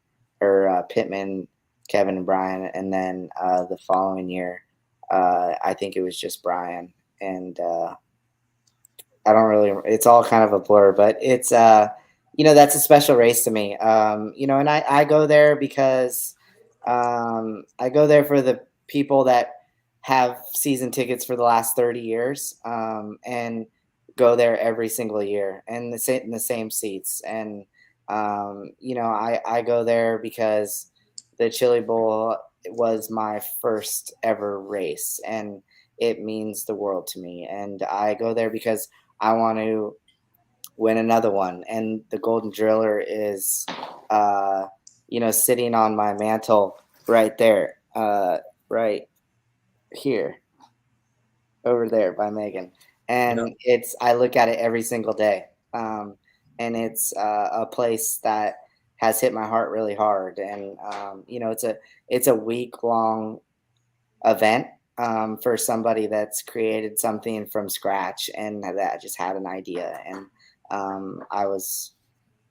[SPEAKER 3] Pittman, Kevin and Brian, and then the following year, I think it was just Brian, and I don't really. It's all kind of a blur, but it's that's a special race to me. And I go there because I go there for the people that have season tickets for the last 30 years, and go there every single year and in the same seats. And I go there because the Chili Bowl was my first ever race, and it means the world to me. And I go there because I want to win another one. And the Golden Driller is, sitting on my mantle right there, right here, over there by Megan. And I look at it every single day. And it's a place that has hit my heart really hard. And, it's a week long event for somebody that's created something from scratch and that just had an idea. And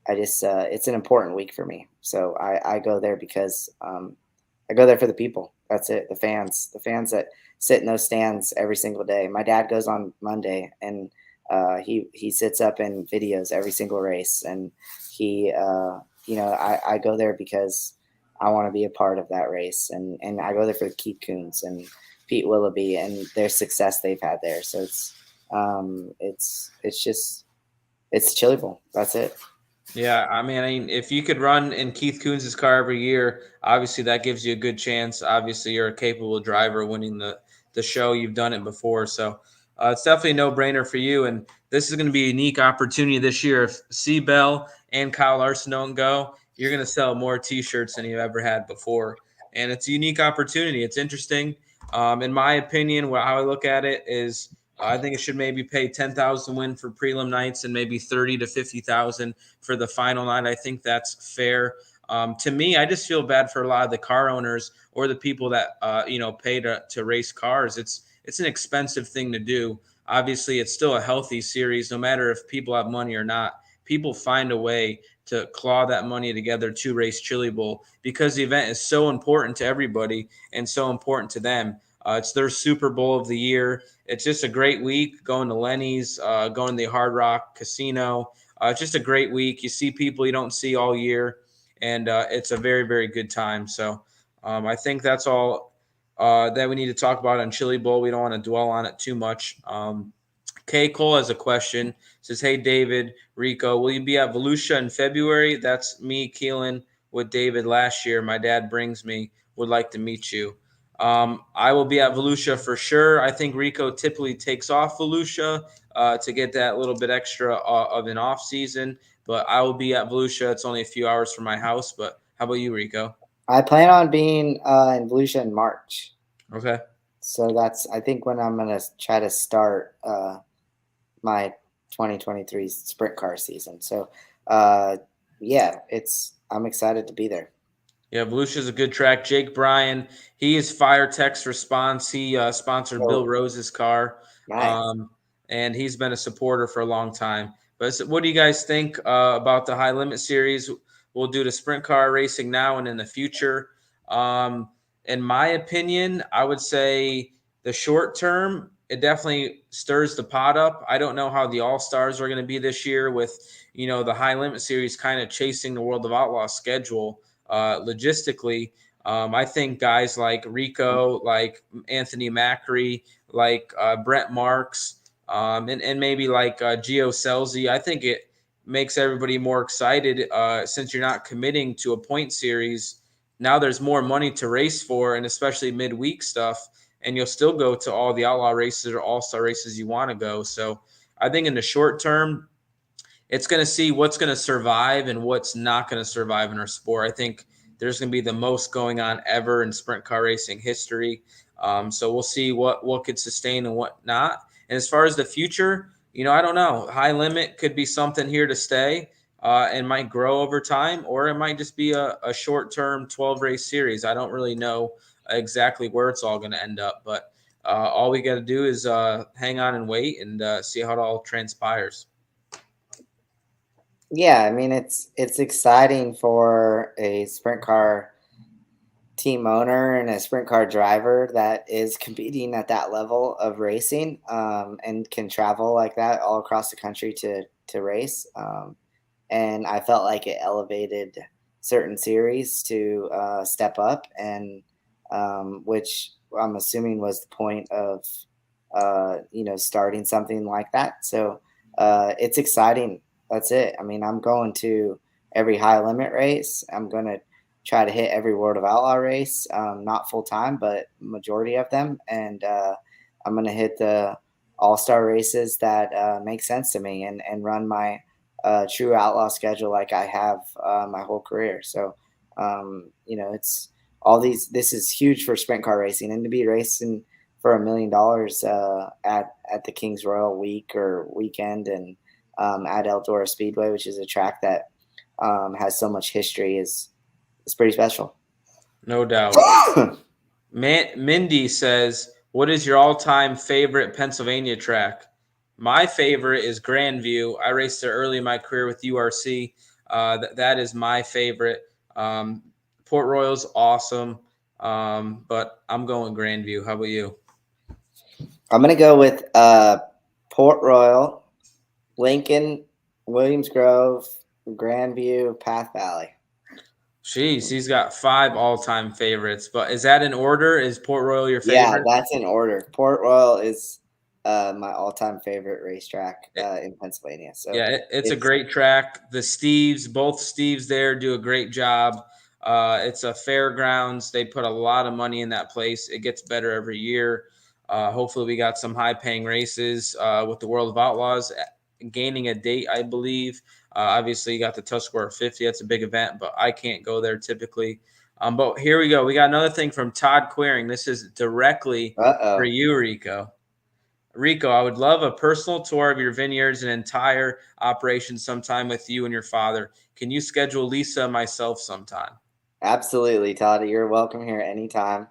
[SPEAKER 3] it's an important week for me. So I go there because I go there for the people. That's it. The fans that sit in those stands every single day. My dad goes on Monday, and he sits up in videos every single race. And I go there because I want to be a part of that race. And I go there for Keith Coons and Pete Willoughby and their success they've had there. So it's Chili Bowl. That's it.
[SPEAKER 2] Yeah, I mean, if you could run in Keith Coons' car every year, obviously that gives you a good chance. Obviously, you're a capable driver winning the show. You've done it before, so it's definitely a no-brainer for you. And this is going to be a unique opportunity this year. If C. Bell and Kyle Larson don't go, you're going to sell more T-shirts than you've ever had before. And it's a unique opportunity. It's interesting. In my opinion, how I look at it is I think it should maybe pay 10,000 win for prelim nights and maybe 30 to 50,000 for the final night. I think that's fair. To me, I just feel bad for a lot of the car owners or the people that pay to race cars. It's an expensive thing to do. Obviously, it's still a healthy series, no matter if people have money or not. People find a way to claw that money together to race Chili Bowl because the event is so important to everybody and so important to them. It's their Super Bowl of the year. It's just a great week going to Lenny's, going to the Hard Rock Casino. It's just a great week. You see people you don't see all year, and it's a very, very good time. So I think that's all that we need to talk about on Chili Bowl. We don't want to dwell on it too much. K. Cole has a question. Says, "Hey David, Rico, will you be at Volusia in February?" That's me, Keelan, with David last year. My dad brings me. Would like to meet you. I will be at Volusia for sure. I think Rico typically takes off Volusia to get that little bit extra of an off season. But I will be at Volusia. It's only a few hours from my house. But how about you, Rico?
[SPEAKER 3] I plan on being in Volusia in March.
[SPEAKER 2] Okay.
[SPEAKER 3] So that's, I think, when I'm going to try to start my 2023 sprint car season. So, yeah, I'm excited to be there.
[SPEAKER 2] Yeah, Volusia is a good track. Jake Bryan, he is Fire Text Response. He sponsored Bill Rose's car,
[SPEAKER 3] Nice.
[SPEAKER 2] and he's been a supporter for a long time. But what do you guys think about the High Limit Series? We'll do the sprint car racing now and in the future. In my opinion, I would say the short term, it definitely stirs the pot up. I don't know how the All-Stars are going to be this year with, the High Limit Series kind of chasing the World of Outlaws schedule. Logistically, I think guys like Rico, like Anthony Macri, like Brent Marks, and maybe like Gio Selzy, I think it makes everybody more excited since you're not committing to a point series. Now there's more money to race for, and especially midweek stuff, and you'll still go to all the outlaw races or all-star races you want to go. So I think in the short term, it's going to see what's going to survive and what's not going to survive in our sport. I think there's going to be the most going on ever in sprint car racing history. So we'll see what could sustain and what not. And as far as the future, I don't know. High Limit could be something here to stay and might grow over time, or it might just be a short-term 12-race series. I don't really know exactly where it's all going to end up, but all we got to do is hang on and wait and see how it all transpires.
[SPEAKER 3] Yeah, I mean, it's exciting for a sprint car team owner and a sprint car driver that is competing at that level of racing, and can travel like that all across the country to race. And I felt like it elevated certain series to step up, and which I'm assuming was the point of starting something like that. So it's exciting. That's it. I mean, I'm going to every high limit race. I'm going to try to hit every World of Outlaw race, not full time, but majority of them. And I'm going to hit the all-star races that make sense to me, and run my true outlaw schedule like I have my whole career. So, it's all these, this is huge for sprint car racing, and to be racing for $1 million at the Kings Royal week or weekend, and at Eldora Speedway, which is a track that has so much history, is pretty special.
[SPEAKER 2] No doubt. Mindy says, "What is your all-time favorite Pennsylvania track?" My favorite is Grandview. I raced there early in my career with URC. That is my favorite. Port Royal's awesome, but I'm going Grandview. How about you?
[SPEAKER 3] I'm going to go with Port Royal, Lincoln, Williams Grove, Grandview, Path Valley.
[SPEAKER 2] Jeez, he's got 5 all-time favorites. But is that in order? Is Port Royal your favorite?
[SPEAKER 3] Yeah, that's in order. Port Royal is my all-time favorite racetrack in Pennsylvania. So
[SPEAKER 2] yeah, it's a great track. The Steves, both Steves there do a great job. It's a fairgrounds. They put a lot of money in that place. It gets better every year. Hopefully we got some high-paying races with the World of Outlaws gaining a date, I believe. Obviously, you got the Tuscarora 50. That's a big event, but I can't go there typically. But here we go. We got another thing from Todd Queering. This is directly for you, Rico. Rico, I would love a personal tour of your vineyards and entire operation sometime with you and your father. Can you schedule Lisa and myself sometime?
[SPEAKER 3] Absolutely, Todd. You're welcome here anytime.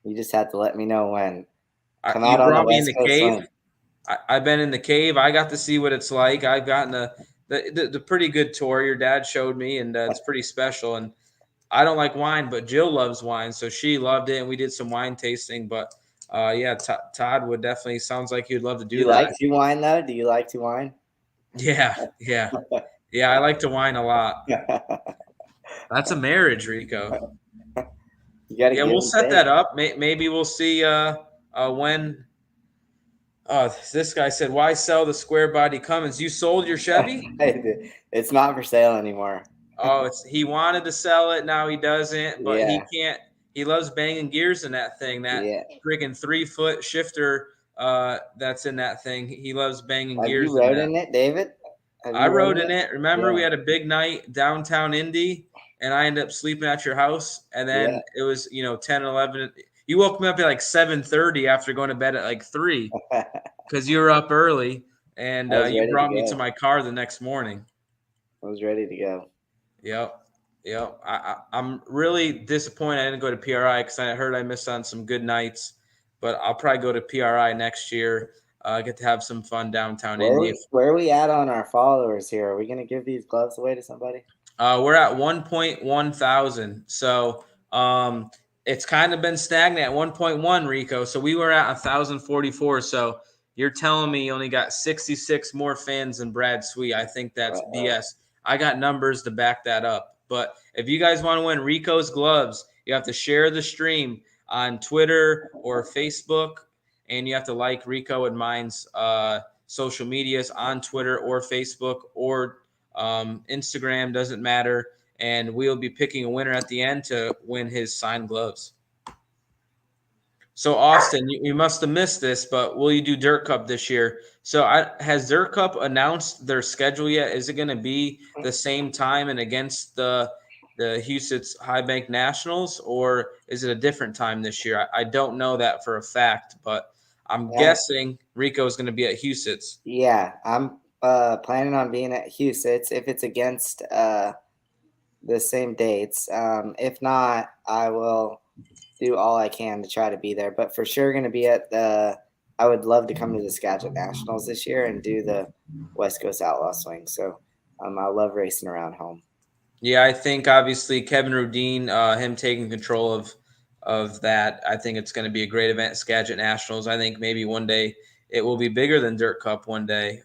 [SPEAKER 3] You just have to let me know when. Come
[SPEAKER 2] You
[SPEAKER 3] out on a
[SPEAKER 2] brought me in
[SPEAKER 3] West
[SPEAKER 2] the
[SPEAKER 3] Coast
[SPEAKER 2] cave.
[SPEAKER 3] swing.
[SPEAKER 2] I've been in the cave. I got to see what it's like. I've gotten the pretty good tour. Your dad showed me, and it's pretty special. And I don't like wine, but Jill loves wine, so she loved it, and we did some wine tasting. But yeah, Todd would definitely sounds like he'd love to
[SPEAKER 3] Do
[SPEAKER 2] do
[SPEAKER 3] you
[SPEAKER 2] that.
[SPEAKER 3] like to wine though? Do you like to wine?
[SPEAKER 2] Yeah, yeah, yeah. I like to wine a lot.
[SPEAKER 3] You
[SPEAKER 2] That's a marriage, Rico.
[SPEAKER 3] got to
[SPEAKER 2] Yeah,
[SPEAKER 3] give
[SPEAKER 2] we'll
[SPEAKER 3] and
[SPEAKER 2] set
[SPEAKER 3] take.
[SPEAKER 2] that up. Maybe we'll see when. This guy said, "Why sell the square body Cummins? You sold your Chevy?"
[SPEAKER 3] It's not for sale anymore.
[SPEAKER 2] Oh, he wanted to sell it. Now he doesn't, but he
[SPEAKER 3] Yeah,
[SPEAKER 2] can't. He loves banging gears in that thing. That
[SPEAKER 3] yeah.
[SPEAKER 2] freaking 3 foot shifter that's in that thing. He loves banging
[SPEAKER 3] Have you
[SPEAKER 2] gears in
[SPEAKER 3] rode
[SPEAKER 2] that.
[SPEAKER 3] in it, David? Have
[SPEAKER 2] I
[SPEAKER 3] you rode
[SPEAKER 2] rode
[SPEAKER 3] in
[SPEAKER 2] in
[SPEAKER 3] it?
[SPEAKER 2] it. Remember, we
[SPEAKER 3] Yeah,
[SPEAKER 2] had a big night downtown Indy, and I ended up sleeping at your house. And
[SPEAKER 3] yeah.
[SPEAKER 2] then it was 10, 11. You woke me up at like 7:30 after going to bed at like 3
[SPEAKER 3] I
[SPEAKER 2] because you were up early, and
[SPEAKER 3] was
[SPEAKER 2] you
[SPEAKER 3] ready to
[SPEAKER 2] brought me to
[SPEAKER 3] go.
[SPEAKER 2] my car the next morning.
[SPEAKER 3] I was ready to go.
[SPEAKER 2] Yep. Yep. I'm really disappointed I didn't go to PRI because I heard I missed on some good nights, but I'll probably go to PRI next year. Get to have some fun downtown Indy.
[SPEAKER 3] Where are we at on our followers here? Are we gonna give these gloves away to somebody?
[SPEAKER 2] We're at 1.1 thousand. So it's kind of been stagnant at 1.1, Rico. So we were at 1,044. So you're telling me you only got 66 more fans than Brad Sweet. I think that's BS. I got numbers to back that up. But if you guys want to win Rico's gloves, you have to share the stream on Twitter or Facebook, and you have to like Rico and mine's social medias on Twitter or Facebook or Instagram, doesn't matter. And we'll be picking a winner at the end to win his signed gloves. So, Austin, you must have missed this, but will you do Dirt Cup this year? So, has Dirt Cup announced their schedule yet? Is it going to be the same time and against the Huset's High Bank Nationals, or is it a different time this year? I don't know that for a fact, but I'm guessing Rico is going to be at Huset's.
[SPEAKER 3] Yeah, I'm planning on being at Huset's if it's against the same dates. If not, I will do all I can to try to be there. But for sure, going to be at the. I would love to come to the Skagit Nationals this year and do the West Coast Outlaw Swing. So I love racing around home.
[SPEAKER 2] Yeah, I think obviously Kevin Rudine, him taking control of that, I think it's going to be a great event, Skagit Nationals. I think maybe one day it will be bigger than Dirt Cup one day.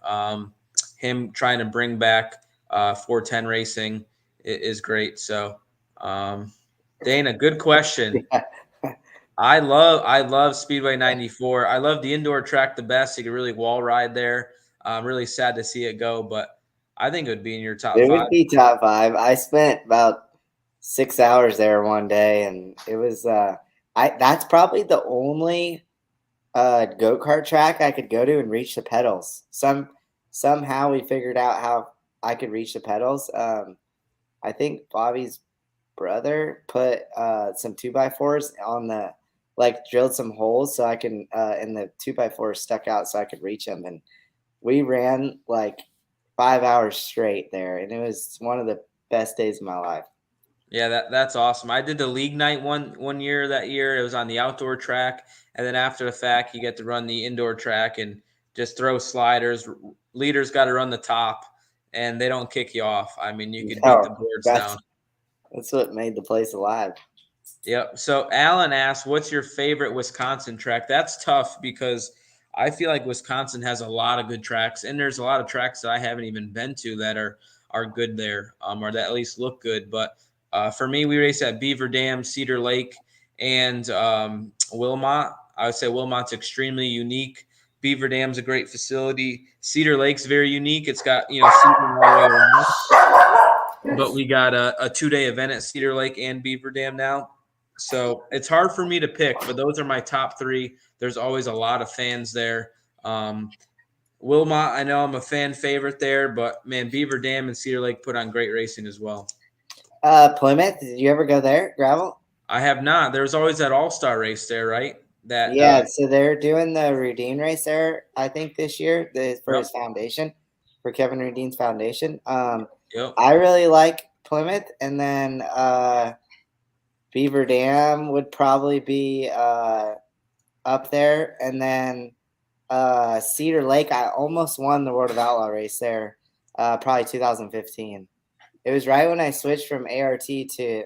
[SPEAKER 2] Him trying to bring back 410 racing is great. So, Dana, good question. I love Speedway 94. I love the indoor track the best. You could really wall ride there. I'm really sad to see it go, but I think it would be in your top
[SPEAKER 3] It
[SPEAKER 2] five.
[SPEAKER 3] would be top five. I spent about 6 hours there one day, and it was. That's probably the only go-kart track I could go to and reach the pedals. Somehow we figured out how I could reach the pedals. I think Bobby's brother put some 2x4s on the drilled some holes so I can and the 2x4s stuck out so I could reach them, and we ran like 5 hours straight there, and it was one of the best days of my life.
[SPEAKER 2] Yeah, that's awesome. I did the league night one year that year. It was on the outdoor track, and then after the fact, you get to run the indoor track and just throw sliders. Leaders got to run the top, and they don't kick you off. I mean, you could beat the boards down.
[SPEAKER 3] That's what made the place alive.
[SPEAKER 2] Yep. So Alan asked, "What's your favorite Wisconsin track?" That's tough because I feel like Wisconsin has a lot of good tracks, and there's a lot of tracks that I haven't even been to that are good there, or that at least look good. But for me, we race at Beaver Dam, Cedar Lake, and Wilmot. I would say Wilmot's extremely unique. Beaver Dam's a great facility. Cedar Lake's very unique. It's got seating all the way around. But we got a 2-day event at Cedar Lake and Beaver Dam now. So it's hard for me to pick, but those are my top three. There's always a lot of fans there. Wilmot, I know I'm a fan favorite there, but man, Beaver Dam and Cedar Lake put on great racing as well.
[SPEAKER 3] Plymouth, did you ever go there, gravel?
[SPEAKER 2] I have not. There's always that all-star race there, right? That
[SPEAKER 3] Yeah, so they're doing the Rudine race there, I think this year for
[SPEAKER 2] yep,
[SPEAKER 3] his foundation, for Kevin Rudine's foundation.
[SPEAKER 2] yep.
[SPEAKER 3] I really like Plymouth, and then Beaver Dam would probably be up there, and then Cedar Lake. I almost won the World of Outlaw race there, probably 2015. It was right when I switched from ART to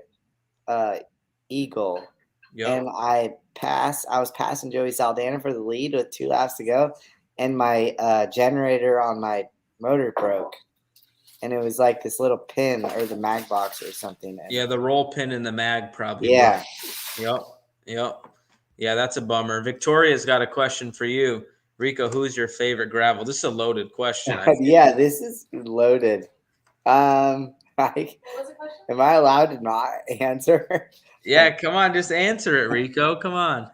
[SPEAKER 3] Eagle,
[SPEAKER 2] Yep.
[SPEAKER 3] and I was passing Joey Saldana for the lead with 2 laps to go, and my generator on my motor broke, and it was like this little pin or the mag box or something. And
[SPEAKER 2] Yeah, the roll pin in the mag probably broke.
[SPEAKER 3] yeah,
[SPEAKER 2] Yep. Yep. Yeah, that's a bummer. Victoria's got a question for you. Rico, who's your favorite gravel? This is a loaded question, I feel.
[SPEAKER 3] yeah, this is loaded. Like, am I allowed to not answer?
[SPEAKER 2] Yeah, come on, just answer it, Rico. Come on.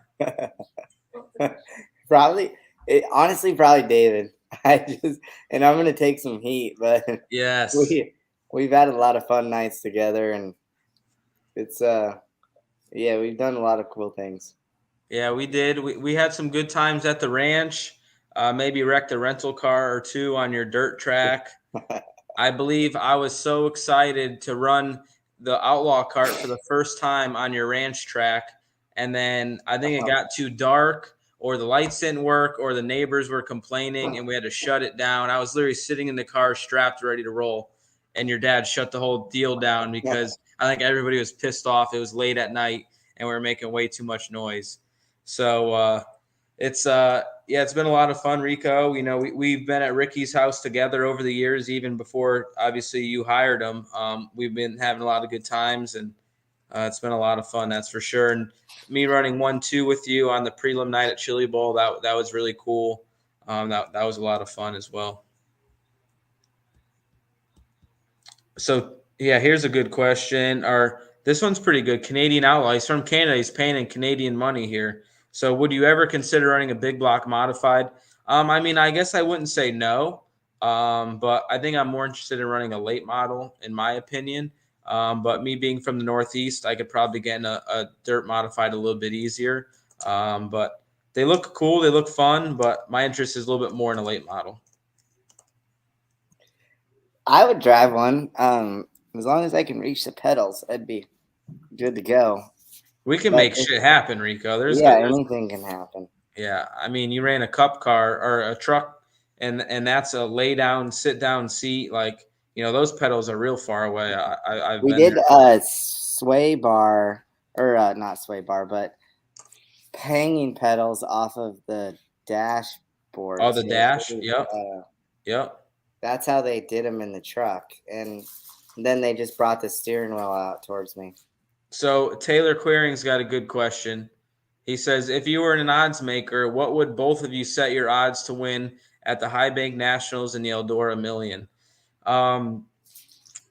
[SPEAKER 3] Probably, honestly, probably David. And I'm gonna take some heat, but
[SPEAKER 2] Yes.
[SPEAKER 3] we've had a lot of fun nights together, and it's yeah, we've done a lot of cool things.
[SPEAKER 2] Yeah, we did. We had some good times at the ranch. Maybe wrecked a rental car or two on your dirt track. I believe I was so excited to run the outlaw cart for the first time on your ranch track. And then I think it got too dark, or the lights didn't work, or the neighbors were complaining and we had to shut it down. I was literally sitting in the car strapped, ready to roll. And your dad shut the whole deal down because I think everybody was pissed off. It was late at night and we were making way too much noise. So it's yeah, it's been a lot of fun, Rico. You know, we've been at Ricky's house together over the years, even before obviously you hired him. We've been having a lot of good times, and it's been a lot of fun, that's for sure. And me running 1-2 with you on the prelim night at Chili Bowl, that was really cool. That was a lot of fun as well. So yeah, here's a good question. Or this one's pretty good. Canadian Outlaw. He's from Canada. He's paying in Canadian money here. So would you ever consider running a big block modified? I mean, I guess I wouldn't say no. But I think I'm more interested in running a late model, in my opinion. But me being from the Northeast, I could probably get in a dirt modified a little bit easier. But they look cool. They look fun. But my interest is a little bit more in a late model.
[SPEAKER 3] I would drive one. As long as I can reach the pedals, I'd be good to go.
[SPEAKER 2] We can
[SPEAKER 3] But
[SPEAKER 2] make shit happen, Rico.
[SPEAKER 3] yeah, anything can happen.
[SPEAKER 2] Yeah, I mean, you ran a cup car or a truck, and that's a lay down, sit down seat. Like, you know, those pedals are real far away. I've
[SPEAKER 3] We
[SPEAKER 2] been
[SPEAKER 3] did
[SPEAKER 2] there.
[SPEAKER 3] a sway bar, or not sway bar, but hanging pedals off of the dashboard.
[SPEAKER 2] Oh, the
[SPEAKER 3] So
[SPEAKER 2] dash. Yep. Yep.
[SPEAKER 3] that's how they did them in the truck, and then they just brought the steering wheel out towards me.
[SPEAKER 2] So Taylor Quering's got a good question. He says, if you were an odds maker, what would both of you set your odds to win at the High Bank Nationals and the Eldora Million? I'm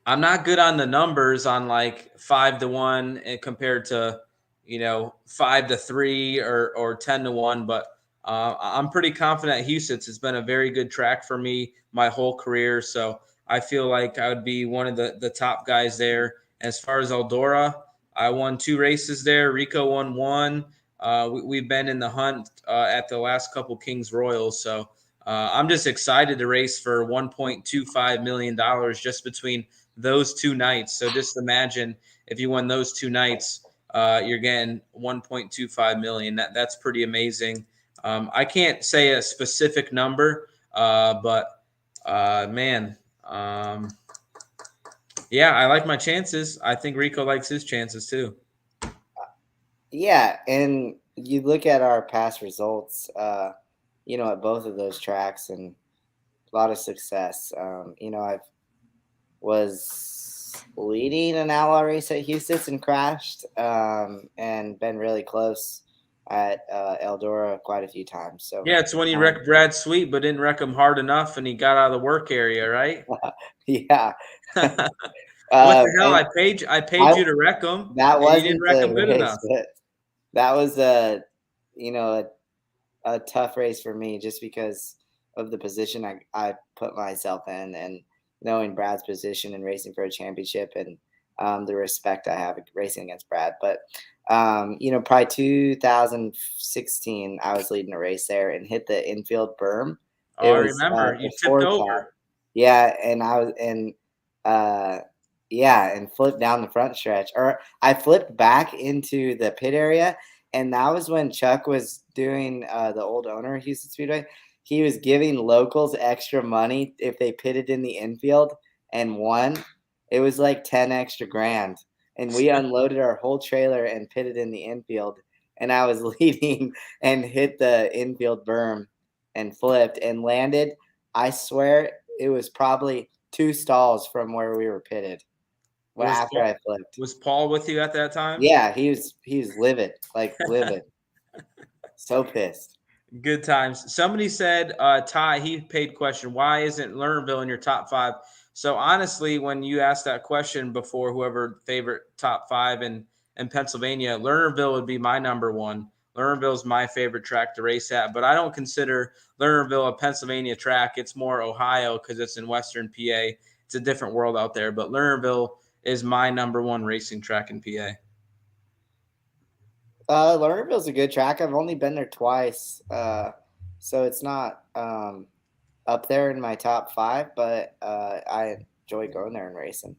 [SPEAKER 2] not good on the numbers on like 5-1 and compared to, 5-3 or 10-1, but I'm pretty confident at Houston. It's been a very good track for me my whole career. So I feel like I would be one of the top guys there. As far as Eldora, I won 2 races there. Rico won 1. We've been in the hunt at the last couple Kings Royals. So I'm just excited to race for $1.25 million just between those 2 nights. So just imagine if you won those 2 nights, you're getting 1.25 million. That's pretty amazing. I can't say a specific number, but man, yeah, I like my chances. I think Rico likes his chances too.
[SPEAKER 3] Yeah, and you look at our past results, at both of those tracks, and a lot of success. I was leading an outlaw race at Houston and crashed, and been really close at Eldora quite a few times. So
[SPEAKER 2] yeah, it's when you wrecked Brad Sweet, but didn't wreck him hard enough, and he got out of the work area, right?
[SPEAKER 3] yeah.
[SPEAKER 2] What the hell? I paid you to wreck him,
[SPEAKER 3] That
[SPEAKER 2] and you
[SPEAKER 3] wasn't
[SPEAKER 2] didn't wreck him
[SPEAKER 3] the
[SPEAKER 2] good
[SPEAKER 3] race.
[SPEAKER 2] enough.
[SPEAKER 3] That was a tough race for me just because of the position I put myself in, and knowing Brad's position and racing for a championship, and the respect I have racing against Brad. But probably 2016, I was leading a race there and hit the infield berm.
[SPEAKER 2] Oh,
[SPEAKER 3] It
[SPEAKER 2] I
[SPEAKER 3] was
[SPEAKER 2] remember. You tipped
[SPEAKER 3] before Cal.
[SPEAKER 2] over.
[SPEAKER 3] Yeah, and uh, and flipped down the front stretch, or I flipped back into the pit area, and that was when Chuck was doing the old owner of Houston Speedway. He was giving locals extra money if they pitted in the infield and won. It was like 10 extra grand, and we unloaded our whole trailer and pitted in the infield. And I was leading and hit the infield berm and flipped and landed. I swear it was probably 2 stalls from where we were pitted. Well,
[SPEAKER 2] Was
[SPEAKER 3] after
[SPEAKER 2] Paul,
[SPEAKER 3] I flipped.
[SPEAKER 2] was Paul with you at that time?
[SPEAKER 3] Yeah, he was livid, like livid. So pissed.
[SPEAKER 2] Good times. Somebody said, Ty, he paid question, why isn't Lernerville in your top 5? So honestly, when you asked that question before, whoever favorite top 5 in Pennsylvania, Lernerville would be my number 1. Lernerville is my favorite track to race at, but I don't consider Lernerville a Pennsylvania track. It's more Ohio because it's in Western PA. It's a different world out there, but Lernerville is my number 1 racing track in PA.
[SPEAKER 3] Lernerville's a good track. I've only been there twice, so it's not up there in my top 5, but I enjoy going there and racing.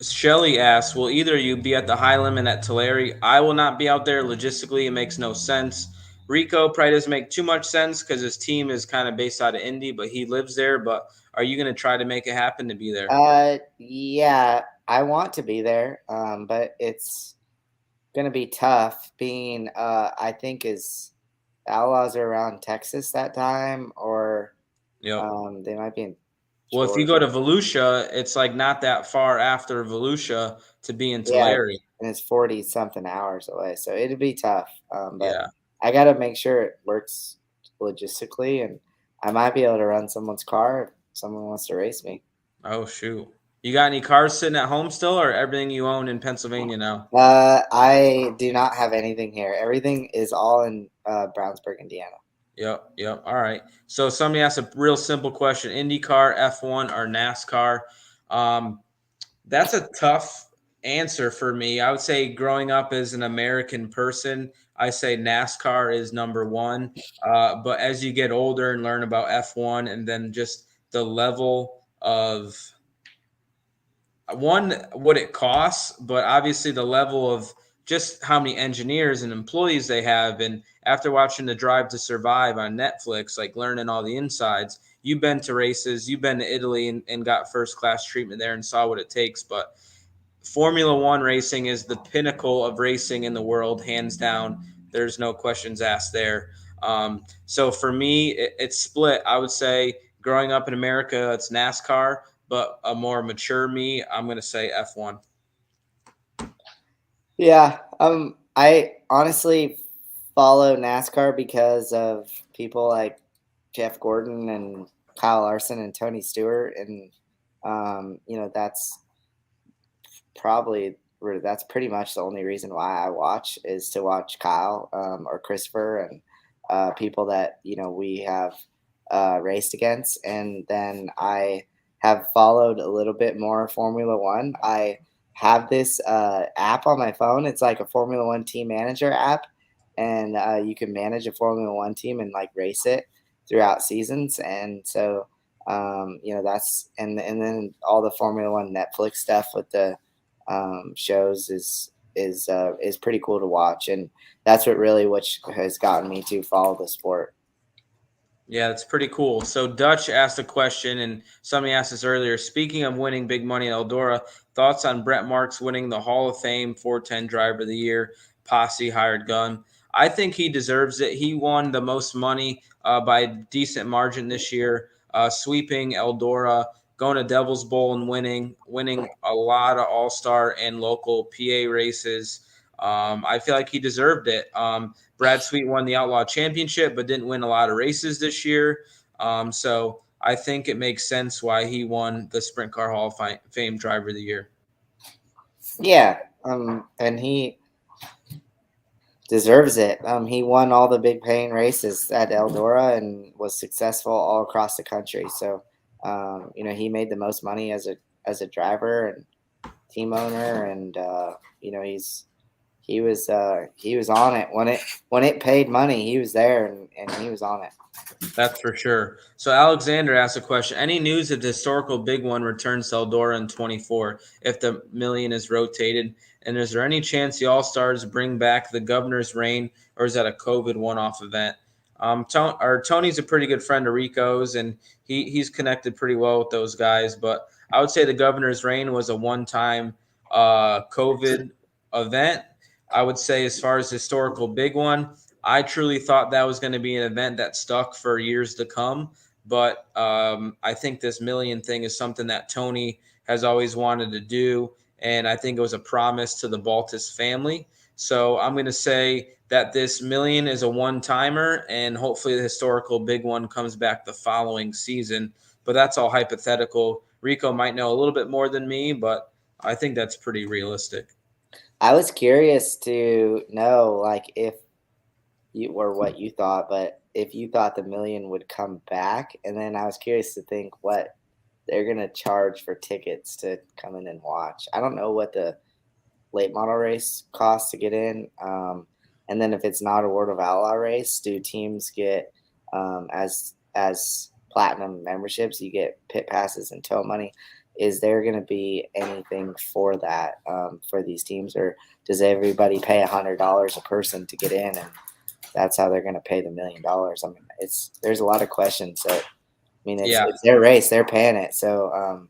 [SPEAKER 2] Shelly asks, will either of you be at the high limit at Tulare? I will not be out there. Logistically, it makes no sense. Rico probably doesn't make too much sense because his team is kind of based out of Indy, but he lives there. But are you going to try to make it happen to be there?
[SPEAKER 3] Yeah, I want to be there, but it's gonna be tough. Being, I think, is Outlaws are around Texas that time, or
[SPEAKER 2] Yep.
[SPEAKER 3] they might be in.
[SPEAKER 2] Well, if you go to Volusia, it's like not that far after Volusia to be in Tulare.
[SPEAKER 3] And it's 40 something hours away, so it'd be tough. But
[SPEAKER 2] Yeah.
[SPEAKER 3] I got to make sure it works logistically, and I might be able to run someone's car if someone wants to race me.
[SPEAKER 2] Oh, shoot. You got any cars sitting at home still, or everything you own in Pennsylvania now?
[SPEAKER 3] I do not have anything here. Everything is all in Brownsburg, Indiana.
[SPEAKER 2] Yep. All right. So somebody asked a real simple question: IndyCar, F1, or NASCAR? That's a tough answer for me. I would say growing up as an American person, I say NASCAR is number 1. But as you get older and learn about F1 and then just the level of what it costs, but obviously the level of just how many engineers and employees they have. And after watching the Drive to Survive on Netflix, like learning all the insides, you've been to races, you've been to Italy and got first class treatment there and saw what it takes. But Formula One racing is the pinnacle of racing in the world, hands down. There's no questions asked there. So for me, it's split. I would say growing up in America, it's NASCAR, but a more mature me, I'm going to say F1.
[SPEAKER 3] Yeah, I honestly follow NASCAR because of people like Jeff Gordon and Kyle Larson and Tony Stewart, and that's pretty much the only reason why I watch is to watch Kyle or Christopher and people that we have raced against, and then I have followed a little bit more Formula One. I have this app on my phone. It's like a Formula One team manager app, and you can manage a Formula One team and like race it throughout seasons. And so, that's and then all the Formula One Netflix stuff with the shows is pretty cool to watch, and that's which has gotten me to follow the sport.
[SPEAKER 2] Yeah, that's pretty cool. So Dutch asked a question, and somebody asked this earlier. Speaking of winning big money at Eldora, thoughts on Brett Marks winning the Hall of Fame 410 Driver of the Year, Posse Hired Gun? I think he deserves it. He won the most money by a decent margin this year, sweeping Eldora, going to Devil's Bowl and winning a lot of All-Star and local PA races. I feel like he deserved it. Brad Sweet won the Outlaw Championship, but didn't win a lot of races this year. So I think it makes sense why he won the Sprint Car Hall of Fame Driver of the Year.
[SPEAKER 3] Yeah, and he deserves it. He won all the big paying races at Eldora and was successful all across the country. So, he made the most money as a driver, and team owner, and he was on it when it paid money. He was there, and he was on it.
[SPEAKER 2] That's for sure. So Alexander asked a question. Any news if the historical big one returns to Eldora in 24 if the million is rotated? And is there any chance the All-Stars bring back the governor's reign, or is that a COVID one-off event? Tony's a pretty good friend of Rico's, and he's connected pretty well with those guys. But I would say the governor's reign was a one-time COVID event. I would say as far as historical big one, I truly thought that was going to be an event that stuck for years to come. But I think this million thing is something that Tony has always wanted to do. And I think it was a promise to the Baltus family. So I'm going to say that this million is a one-timer, and hopefully the historical big one comes back the following season. But that's all hypothetical. Rico might know a little bit more than me, but I think that's pretty realistic.
[SPEAKER 3] I was curious to know, like, if you or what you thought, but if you thought the million would come back, and then I was curious to think what they're gonna charge for tickets to come in and watch. I don't know what the late model race costs to get in, and then if it's not a World of Outlaw race, do teams get as platinum memberships? You get pit passes and tow money. Is there going to be anything for that for these teams, or does everybody pay $100 a person to get in, and that's how they're going to pay the $1 million? I mean, there's a lot of questions. That, I mean, it's their race, they're paying it, so I'm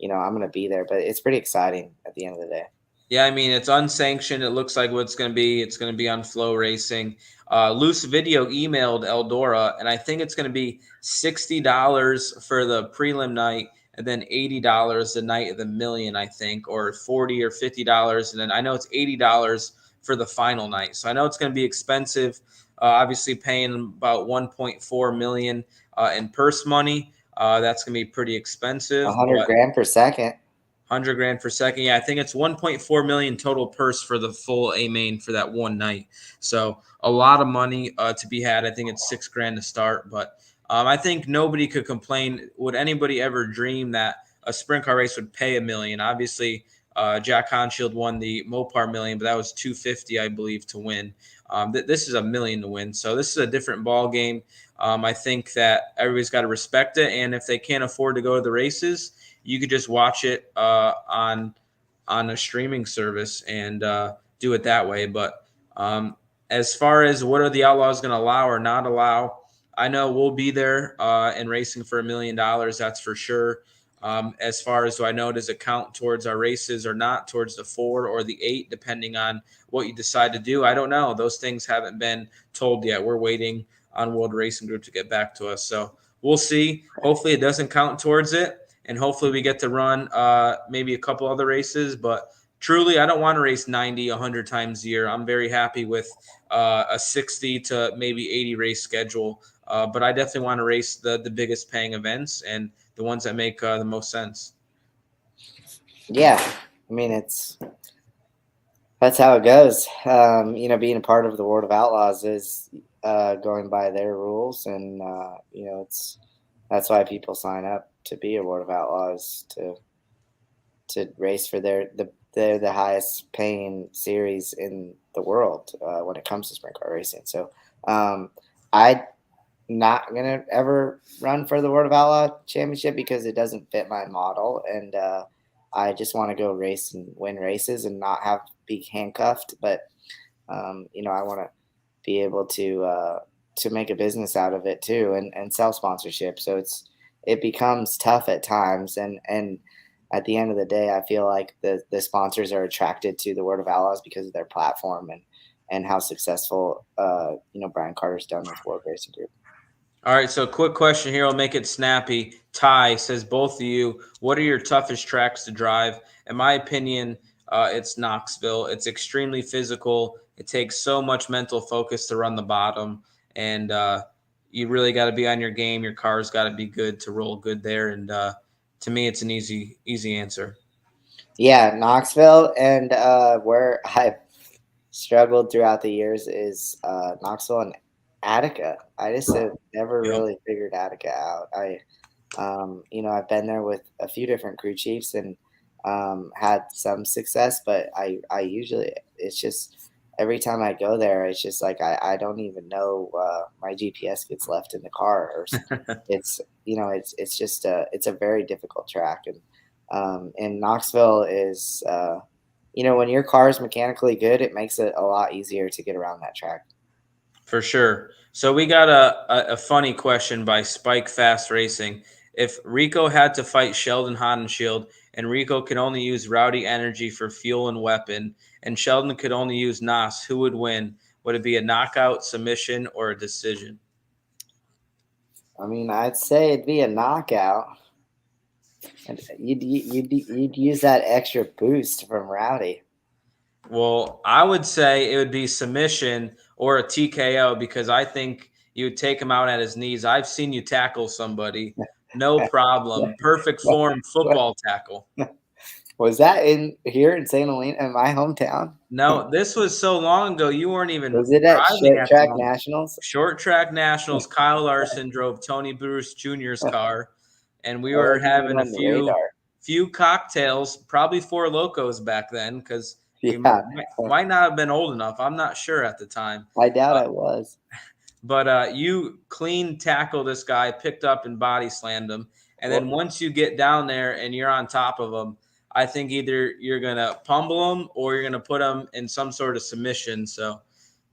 [SPEAKER 3] going to be there, but it's pretty exciting at the end of the day.
[SPEAKER 2] Yeah, I mean, it's unsanctioned. It looks like what's going to be. It's going to be on Flow Racing. Loose Video emailed Eldora, and I think it's going to be $60 for the prelim night, and then $80 the night of the million, I think, or $40 or $50, and then I know it's $80 for the final night. So I know it's going to be expensive. Obviously, paying about $1.4 million in purse money. That's going to be pretty expensive.
[SPEAKER 3] 100 grand per second.
[SPEAKER 2] 100 grand per second. Yeah, I think it's 1.4 million total purse for the full A main for that one night. So a lot of money to be had. I think it's $6 grand to start, but I think nobody could complain. Would anybody ever dream that a sprint car race would pay $1 million? Obviously, Jack Honshield won the Mopar million, but that was $250, I believe, to win. This is $1 million to win. So this is a different ball game. I think that everybody's got to respect it. And if they can't afford to go to the races, you could just watch it on a streaming service and do it that way. But as far as what are the Outlaws going to allow or not allow, I know we'll be there and racing for $1 million. That's for sure. As far as do I know, does it count towards our races or not, towards the 4 or the 8, depending on what you decide to do? I don't know. Those things haven't been told yet. We're waiting on World Racing Group to get back to us. So we'll see. Hopefully it doesn't count towards it. And hopefully we get to run maybe a couple other races. But truly, I don't want to race 90, 100 times a year. I'm very happy with a 60 to maybe 80 race schedule. But I definitely want to race the biggest paying events and the ones that make the most sense.
[SPEAKER 3] Yeah, I mean, that's how it goes. Being a part of the World of Outlaws is going by their rules, and that's why people sign up to be a World of Outlaws, to race for they're the highest paying series in the world when it comes to sprint car racing. So I'm not gonna ever run for the World of Outlaw championship because it doesn't fit my model, and I just want to go race and win races and not have be handcuffed. But I want to be able to make a business out of it too, and sell sponsorship. So it becomes tough at times, and at the end of the day, I feel like the sponsors are attracted to the World of Outlaws because of their platform and how successful Brian Carter's done with World Racing Group.
[SPEAKER 2] All right, so quick question here. I'll make it snappy. Ty says, both of you, what are your toughest tracks to drive? In my opinion, it's Knoxville. It's extremely physical. It takes so much mental focus to run the bottom, and you really got to be on your game. Your car's got to be good to roll good there, and to me, it's an easy answer.
[SPEAKER 3] Yeah, Knoxville, and where I've struggled throughout the years is Knoxville and Attica. I just have never really figured Attica out. I've been there with a few different crew chiefs, and had some success, but I usually, it's just every time I go there, it's just like I don't even know, my GPS gets left in the car, or it's, it's just it's a very difficult track. And Knoxville is, when your car is mechanically good, it makes it a lot easier to get around that track.
[SPEAKER 2] For sure. So we got a funny question by Spike Fast Racing. If Rico had to fight Sheldon Hodenshield and Rico could only use Rowdy Energy for fuel and weapon, and Sheldon could only use NOS, who would win? Would it be a knockout, submission, or a decision?
[SPEAKER 3] I mean, I'd say it'd be a knockout, and you'd use that extra boost from Rowdy.
[SPEAKER 2] Well, I would say it would be submission or a TKO because I think you would take him out at his knees. I've seen you tackle somebody, no problem. Perfect form football tackle.
[SPEAKER 3] Was that in here in St. Helena, in my hometown?
[SPEAKER 2] No, this was so long ago. You weren't even
[SPEAKER 3] Was it at
[SPEAKER 2] driving
[SPEAKER 3] Short
[SPEAKER 2] at the
[SPEAKER 3] Track
[SPEAKER 2] moment.
[SPEAKER 3] Nationals?
[SPEAKER 2] Short Track Nationals. Kyle Larson drove Tony Bruce Jr.'s car, and we
[SPEAKER 3] I
[SPEAKER 2] were
[SPEAKER 3] wasn't even
[SPEAKER 2] having a
[SPEAKER 3] on the radar.
[SPEAKER 2] few cocktails, probably Four Locos back then, because we
[SPEAKER 3] Yeah,
[SPEAKER 2] might not have been old enough. I'm not sure at the time.
[SPEAKER 3] I doubt I was.
[SPEAKER 2] But you clean tackle this guy, picked up and body slammed him. And then
[SPEAKER 3] Well,
[SPEAKER 2] once you get down there and you're on top of him, I think either you're gonna pummel him or you're gonna put him in some sort of submission. So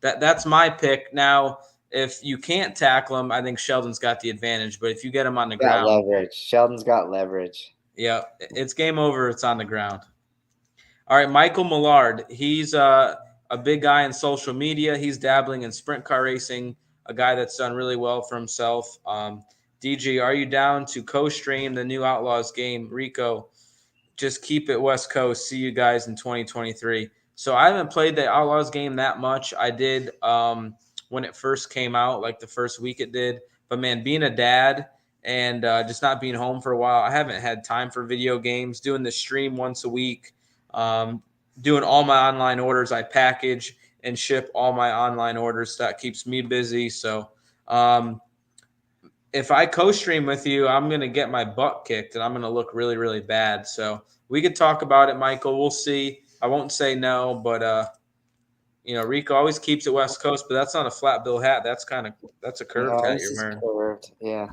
[SPEAKER 2] that's my pick. Now, if you can't tackle him, I think Sheldon's got the advantage. But if you get him on the
[SPEAKER 3] got
[SPEAKER 2] ground,
[SPEAKER 3] leverage. Sheldon's got leverage.
[SPEAKER 2] yeah, it's game over. It's on the ground. All right, Michael Millard. He's a big guy in social media. He's dabbling in sprint car racing, a guy that's done really well for himself. DG, are you down to co-stream the new Outlaws game? Rico, just keep it West Coast. See you guys in 2023. So I haven't played the Outlaws game that much. I did when it first came out, like the first week it did. But man, being a dad and just not being home for a while, I haven't had time for video games. Doing the stream once a week, um, doing all my online orders. I package and ship all my online orders. That keeps me busy. So if I co-stream with you, I'm going to get my butt kicked and I'm going to look really, really bad. So we could talk about it, Michael. We'll see. I won't say no, but Rico always keeps it West Coast, but that's not a flat bill hat. That's a curved
[SPEAKER 3] No,
[SPEAKER 2] hat
[SPEAKER 3] this
[SPEAKER 2] you're
[SPEAKER 3] is
[SPEAKER 2] wearing.
[SPEAKER 3] curved. Yeah.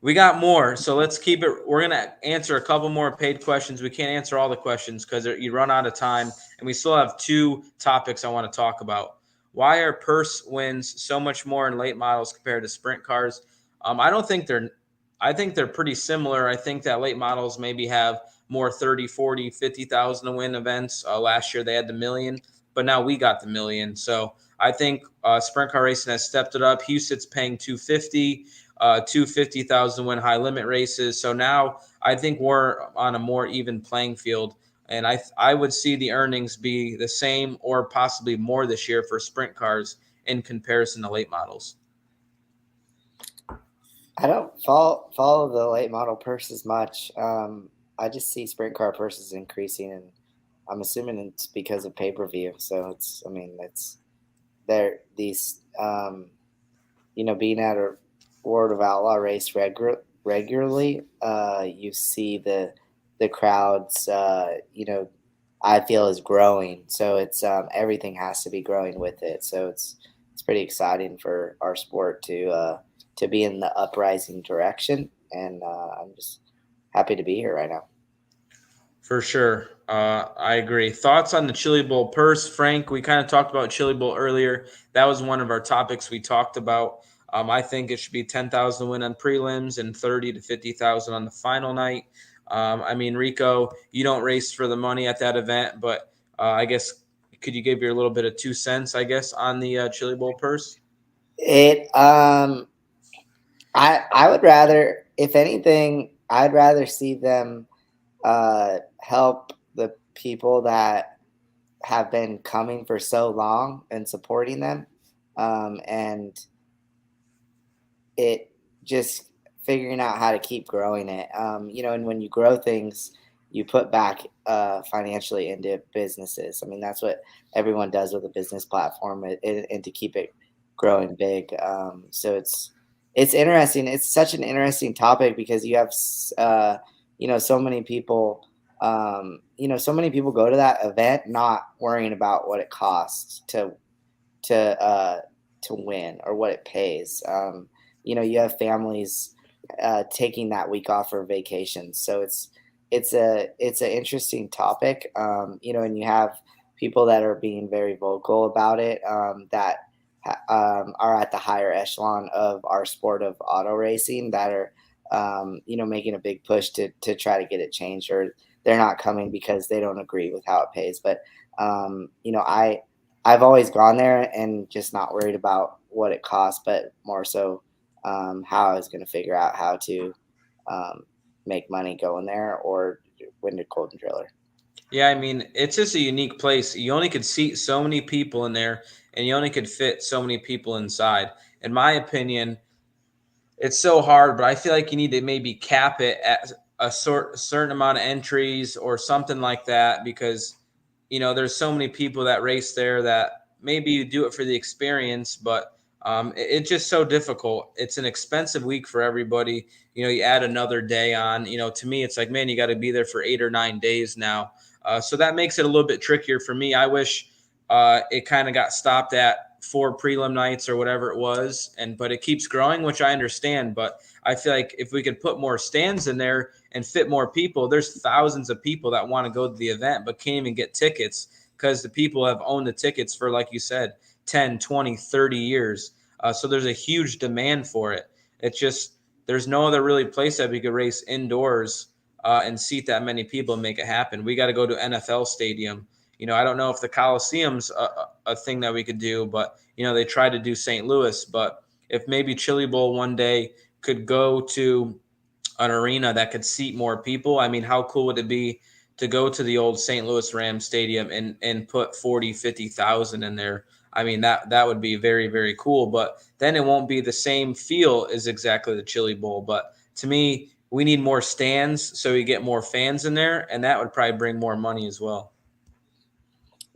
[SPEAKER 2] We got more, so let's keep it. We're going to answer a couple more paid questions. We can't answer all the questions because you run out of time, and we still have two topics I want to talk about. Why are purse wins so much more in late models compared to sprint cars? I don't think they're – I think they're pretty similar. I think that late models maybe have more 30, 40, 50,000 to win events. Last year they had the million, but now we got the million. So I think sprint car racing has stepped it up. Houston's paying 250. 250,000 win high limit races. So now I think we're on a more even playing field. And I would see the earnings be the same or possibly more this year for sprint cars in comparison to late models.
[SPEAKER 3] I don't follow the late model purses much. I just see sprint car purses increasing, and I'm assuming it's because of pay-per-view. So it's there. These, being at a World of Outlaw race regularly, you see the crowds, I feel is growing. So it's everything has to be growing with it. So it's pretty exciting for our sport to be in the uprising direction, and I'm just happy to be here right now.
[SPEAKER 2] For sure. I agree. Thoughts on the Chili Bowl purse, Frank? We kind of talked about Chili Bowl earlier. That was one of our topics we talked about. I think it should be 10,000 to win on prelims and 30 to 50,000 on the final night. Rico, you don't race for the money at that event, but I guess could you give your little bit of 2 cents, I guess, on the Chili Bowl purse?
[SPEAKER 3] I would rather, if anything, I'd rather see them help the people that have been coming for so long and supporting them, and it just figuring out how to keep growing it. And when you grow things, you put back financially into businesses. That's what everyone does with a business platform, and to keep it growing big. So it's interesting. It's such an interesting topic because you have so many people so many people go to that event not worrying about what it costs to win or what it pays. You have families taking that week off for vacation, so it's an interesting topic. And you have people that are being very vocal about it, that are at the higher echelon of our sport of auto racing, that are making a big push to try to get it changed, or they're not coming because they don't agree with how it pays. But I've always gone there and just not worried about what it costs, but more so how I was going to figure out how to um, make money going there or win the Golden Driller.
[SPEAKER 2] Yeah, I mean, it's just a unique place. You only could seat so many people in there, and you only could fit so many people inside. In my opinion, it's so hard, but I feel like you need to maybe cap it at certain amount of entries or something like that, because there's so many people that race there that maybe you do it for the experience, but it's just so difficult. It's an expensive week for everybody. You add another day on. To me, it's like, man, you got to be there for 8 or 9 days now. So that makes it a little bit trickier for me. I wish it kind of got stopped at 4 prelim nights or whatever it was, but it keeps growing, which I understand. But I feel like if we could put more stands in there and fit more people, there's thousands of people that want to go to the event but can't even get tickets because the people have owned the tickets for, like you said, 10, 20, 30 years. So there's a huge demand for it. It's just there's no other really place that we could race indoors and seat that many people and make it happen. We got to go to NFL stadium. I don't know if the Coliseum's a thing that we could do, but they tried to do St. Louis. But if maybe Chili Bowl one day could go to an arena that could seat more people, I mean, how cool would it be to go to the old St. Louis Rams stadium and put 40, 50,000 in there? I mean, that would be very, very cool. But then it won't be the same feel as exactly the Chili Bowl. But to me, we need more stands so we get more fans in there, and that would probably bring more money as well.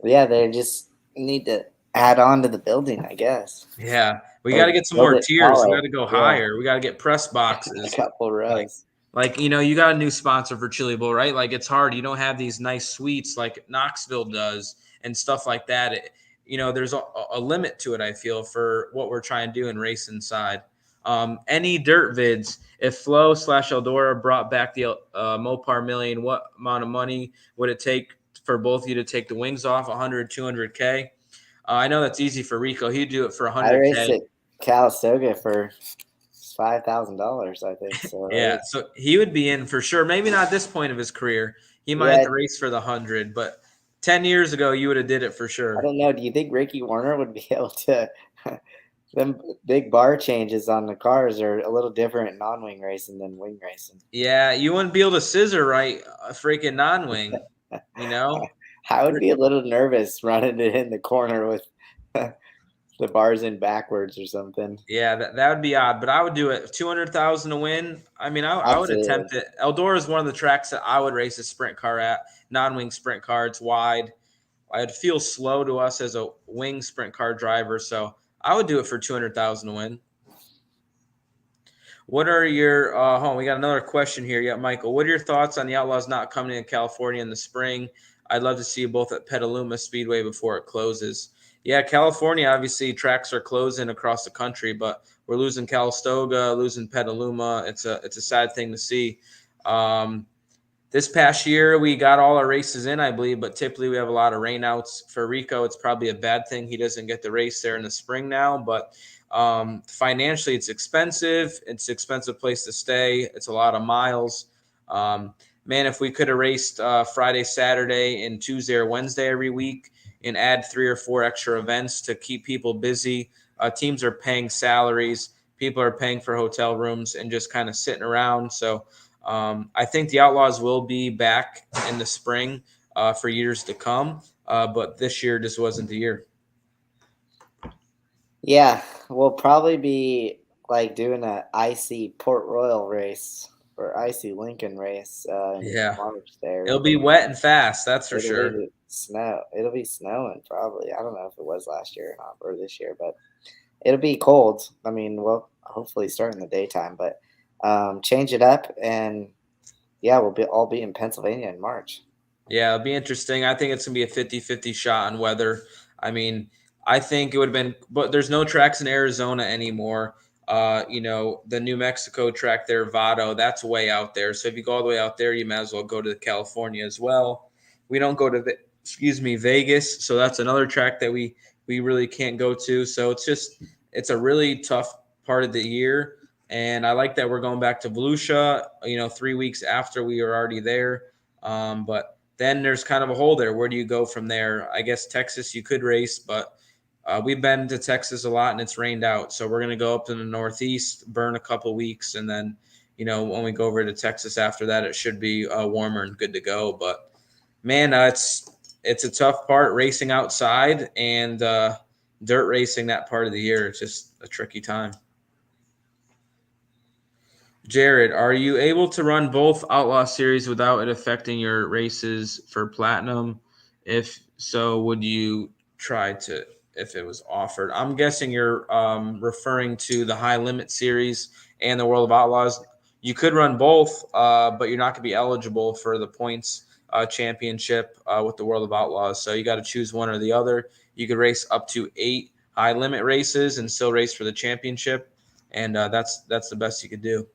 [SPEAKER 3] Yeah, they just need to add on to the building, I guess.
[SPEAKER 2] Yeah, we got
[SPEAKER 3] Or
[SPEAKER 2] to get some
[SPEAKER 3] build
[SPEAKER 2] more
[SPEAKER 3] it
[SPEAKER 2] tiers. We got
[SPEAKER 3] taller.
[SPEAKER 2] to go
[SPEAKER 3] Yeah,
[SPEAKER 2] higher. We got to get press
[SPEAKER 3] a
[SPEAKER 2] boxes.
[SPEAKER 3] couple
[SPEAKER 2] Like,
[SPEAKER 3] rows.
[SPEAKER 2] you got a new sponsor for Chili Bowl, right? Like, it's hard. You don't have these nice suites like Knoxville does and stuff like that. There's a limit to it, I feel, for what we're trying to do and race inside. Any dirt vids, if Flo/Eldora brought back the Mopar Million, what amount of money would it take for both of you to take the wings off? 100, 200K? I know that's easy for Rico. He'd do it for
[SPEAKER 3] I raced
[SPEAKER 2] 100K.
[SPEAKER 3] at Calistoga for $5,000, I think. So
[SPEAKER 2] Yeah, so he would be in for sure. Maybe not at this point of his career. He might have
[SPEAKER 3] yeah,
[SPEAKER 2] to race for the 100, but 10 years ago, you would have did it for
[SPEAKER 3] I
[SPEAKER 2] sure.
[SPEAKER 3] don't know. Do you think Ricky Warner would be able to? Them big bar changes on the cars are a little different in non-wing racing than wing racing.
[SPEAKER 2] Yeah, you wouldn't be able to scissor right a freaking non-wing, you know?
[SPEAKER 3] I would be a little nervous running it in the corner with the bars in backwards or something.
[SPEAKER 2] Yeah, that would be odd, but I would do it. 200,000 to win. I mean, I would
[SPEAKER 3] Absolutely.
[SPEAKER 2] attempt it. Eldora is one of the tracks that I would race a sprint car at. Non-wing sprint car, it's wide. I'd feel slow to us as a wing sprint car driver, so I would do it for 200,000 to win. What are your we got another question here. Yeah, Michael. What are your thoughts on the Outlaws not coming in California in the spring? I'd love to see you both at Petaluma Speedway before it closes. Yeah, California, obviously tracks are closing across the country, but we're losing Calistoga, losing Petaluma. It's a sad thing to see. This past year, we got all our races in, I believe, but typically we have a lot of rainouts. For Rico, it's probably a bad thing he doesn't get the race there in the spring now, but financially, it's expensive. It's an expensive place to stay. It's a lot of miles. Man, if we could have raced Friday, Saturday, and Tuesday or Wednesday every week and add 3 or 4 extra events to keep people busy, teams are paying salaries. People are paying for hotel rooms and just kind of sitting around. So I think the Outlaws will be back in the spring for years to come, but this year just wasn't the year.
[SPEAKER 3] Yeah, we'll probably be like doing a icy Port Royal race or icy Lincoln race in
[SPEAKER 2] Yeah,
[SPEAKER 3] March there.
[SPEAKER 2] it'll be wet and fast, that's for
[SPEAKER 3] It'll
[SPEAKER 2] sure.
[SPEAKER 3] be snow. It'll be snowing probably. I don't know if it was last year or not, or this year, but it'll be cold. I mean, well, hopefully start in the daytime, but change it up, and yeah, we'll all be in Pennsylvania in March.
[SPEAKER 2] Yeah, it'll be interesting. I think it's going to be a 50-50 shot on weather. I mean, I think it would have been, but there's no tracks in Arizona anymore. The New Mexico track there, Vado, that's way out there. So if you go all the way out there, you might as well go to California as well. We don't go to, Vegas. So that's another track that we really can't go to. So it's a really tough part of the year. And I like that we're going back to Volusia, 3 weeks after we were already there. But then there's kind of a hole there. Where do you go from there? I guess Texas you could race, but we've been to Texas a lot and it's rained out. So we're going to go up to the Northeast, burn a couple weeks, and then, when we go over to Texas after that, it should be warmer and good to go. But man, it's a tough part racing outside and dirt racing that part of the year. It's just a tricky time. Jared, are you able to run both Outlaw Series without it affecting your races for Platinum? If so, would you try to if it was offered? I'm guessing you're referring to the High Limit Series and the World of Outlaws. You could run both, but you're not going to be eligible for the points championship with the World of Outlaws. So you got to choose one or the other. You could race up to 8 high limit races and still race for the championship, and that's the best you could do.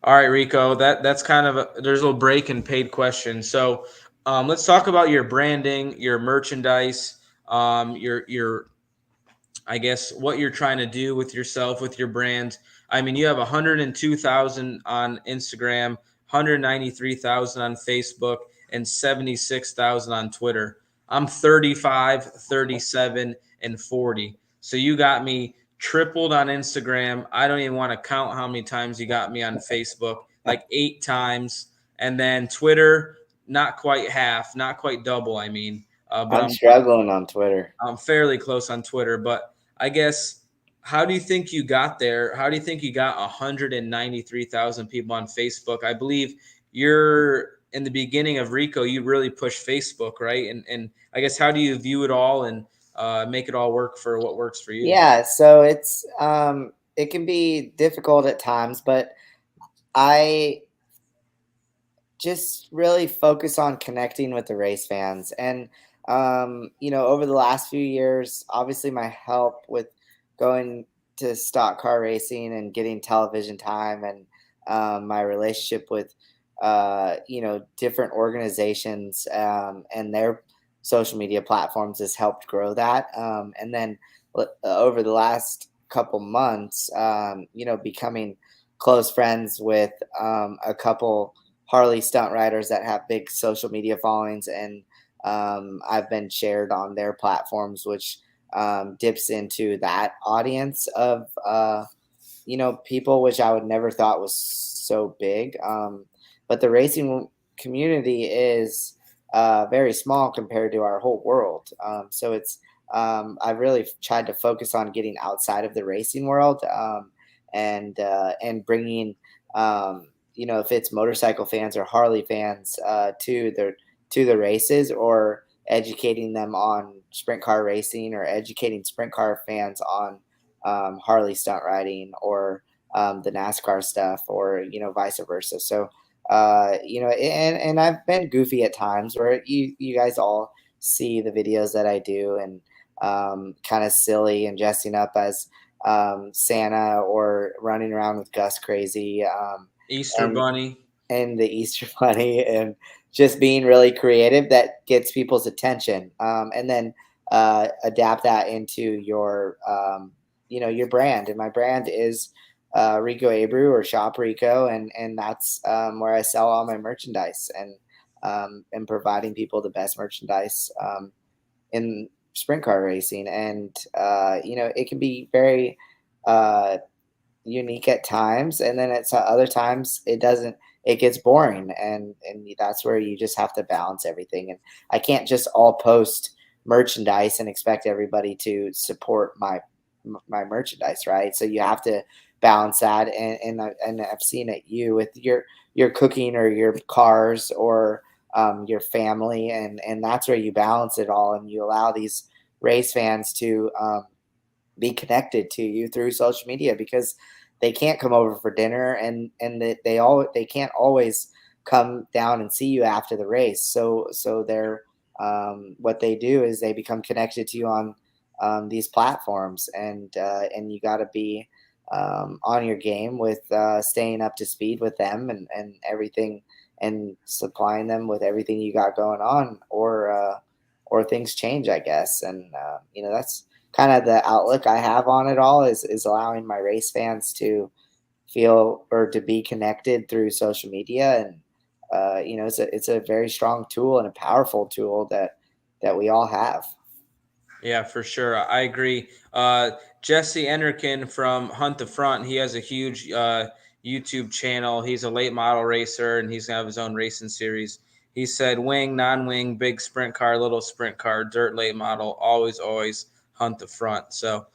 [SPEAKER 2] All right, Rico, that's kind of there's a little break in paid questions. So let's talk about your branding, your merchandise, your I guess what you're trying to do with yourself, with your brand. I mean, you have 102,000 on Instagram, 193,000 on Facebook, and 76,000 on Twitter. I'm 35, 37, and 40. So you got me tripled on Instagram. I don't even want to count how many times you got me on Facebook, like 8 times. And then Twitter, not quite half, not quite double, I mean. But
[SPEAKER 3] I'm struggling on Twitter.
[SPEAKER 2] I'm fairly close on Twitter, but I guess how do you think you got there? How do you think you got 193,000 people on Facebook? I believe you're in the beginning of Rico, you really pushed Facebook, right? And I guess how do you view it all and make it all work for what works for you?
[SPEAKER 3] Yeah, so it can be difficult at times, but I just really focus on connecting with the race fans. And, over the last few years, obviously my help with going to stock car racing and getting television time and my relationship with, different organizations and their social media platforms has helped grow that. And then over the last couple months, becoming close friends with a couple Harley stunt riders that have big social media followings, and I've been shared on their platforms, which dips into that audience of people, which I would never thought was so big. But the racing community is very small compared to our whole world. So it's I've really tried to focus on getting outside of the racing world and bringing. If it's motorcycle fans or Harley fans to the races, or educating them on sprint car racing, or educating sprint car fans on Harley stunt riding, or the NASCAR stuff, or vice versa. So and I've been goofy at times where you guys all see the videos that I do, and kind of silly and dressing up as Santa, or running around with Gus Crazy.
[SPEAKER 2] Easter
[SPEAKER 3] and
[SPEAKER 2] Bunny.
[SPEAKER 3] and the Easter Bunny, and just being really creative that gets people's attention, and then adapt that into your brand. And my brand is Rico Abreu, or Shop Rico, and that's where I sell all my merchandise, and providing people the best merchandise in sprint car racing. And it can be very unique at times, and then at other times it gets boring, and that's where you just have to balance everything. And I can't just all post merchandise and expect everybody to support my merchandise, right? So you have to balance that. And I've seen it with your cooking, or your cars, or your family, and that's where you balance it all, and you allow these race fans to be connected to you through social media, because they can't come over for dinner, and they can't always come down and see you after the race. So they're what they do is they become connected to you on these platforms, and you got to be on your game with staying up to speed with them and everything, and supplying them with everything you got going on, or things change, I guess. And that's kind of the outlook I have on it all, is allowing my race fans to feel or to be connected through social media. And it's a very strong tool and a powerful tool that we all have.
[SPEAKER 2] Yeah, for sure. I agree. Jesse Enderkin from Hunt the Front, he has a huge YouTube channel. He's a late model racer, and he's going to have his own racing series. He said, wing, non-wing, big sprint car, little sprint car, dirt late model, always, always Hunt the Front. So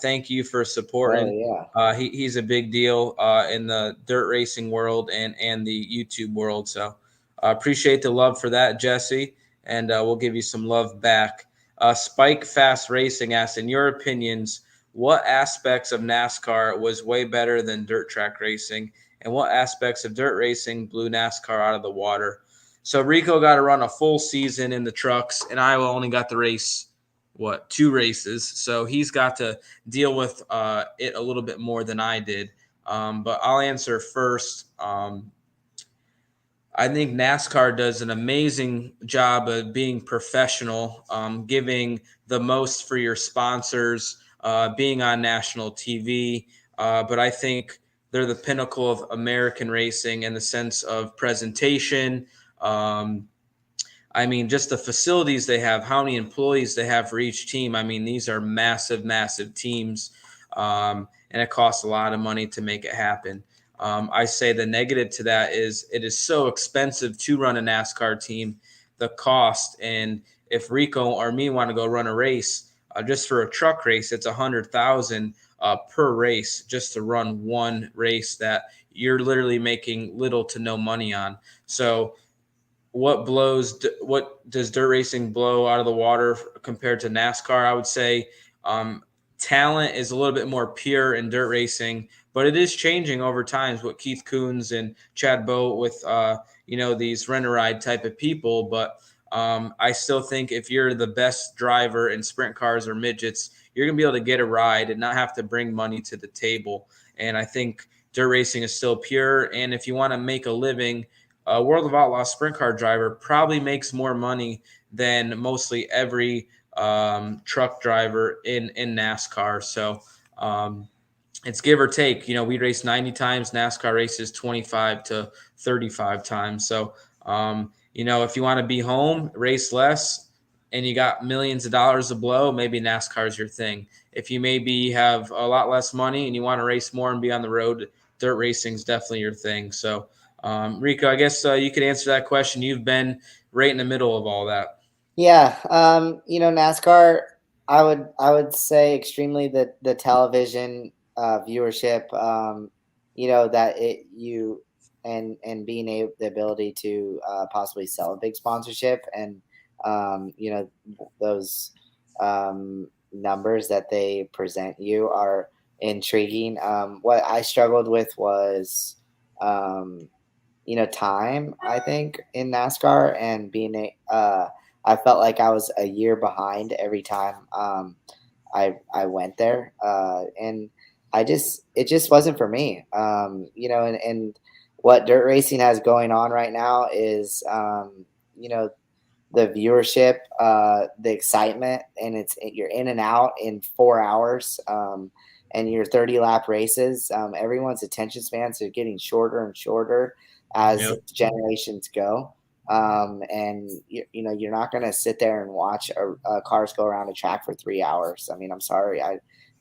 [SPEAKER 2] thank you for
[SPEAKER 3] Oh
[SPEAKER 2] supporting.
[SPEAKER 3] yeah.
[SPEAKER 2] He's a big deal in the dirt racing world and the YouTube world. So appreciate the love for that, Jesse, and we'll give you some love back. Spike Fast Racing asked, in your opinions, what aspects of NASCAR was way better than dirt track racing, and what aspects of dirt racing blew NASCAR out of the water? So Rico got to run a full season in the trucks, and Iowa only got to race two races. So he's got to deal with it a little bit more than I did. But I'll answer first. I think NASCAR does an amazing job of being professional, giving the most for your sponsors, being on national TV. But I think they're the pinnacle of American racing in the sense of presentation. Um, I mean, just the facilities they have, how many employees they have for each team. I mean, these are massive, massive teams, and it costs a lot of money to make it happen. I say the negative to that is it is so expensive to run a NASCAR team, the cost. And if Rico or me want to go run a race, just for a truck race, it's 100,000 per race just to run one race that you're literally making little to no money on. So what does dirt racing blow out of the water compared to NASCAR? I would say talent is a little bit more pure in dirt racing, but it is changing over times with Keith Coons and Chad Boat with these rent a ride type of people. But I still think if you're the best driver in sprint cars or midgets, you're gonna be able to get a ride and not have to bring money to the table. And I think dirt racing is still pure. And if you want to make a living, a World of Outlaws sprint car driver probably makes more money than mostly every truck driver in NASCAR. So it's give or take. We race 90 times. NASCAR races 25 to 35 times. So if you want to be home, race less, and you got millions of dollars to blow, maybe NASCAR is your thing. If you maybe have a lot less money and you want to race more and be on the road, dirt racing is definitely your thing. So Rico, I guess you could answer that question. You've been right in the middle of all that.
[SPEAKER 3] Yeah, NASCAR. I would say extremely the television viewership. That it you and being able the ability to possibly sell a big sponsorship, and those numbers that they present you are intriguing. What I struggled with was time, I think, in NASCAR, and I felt like I was a year behind every time I went there, and it just wasn't for me. And what dirt racing has going on right now is, the viewership, the excitement, and you're in and out in 4 hours, and your 30 lap races. Everyone's attention spans are getting shorter and shorter as
[SPEAKER 2] Yep.
[SPEAKER 3] generations go. And you're not going to sit there and watch cars go around a track for 3 hours. I mean, I'm sorry,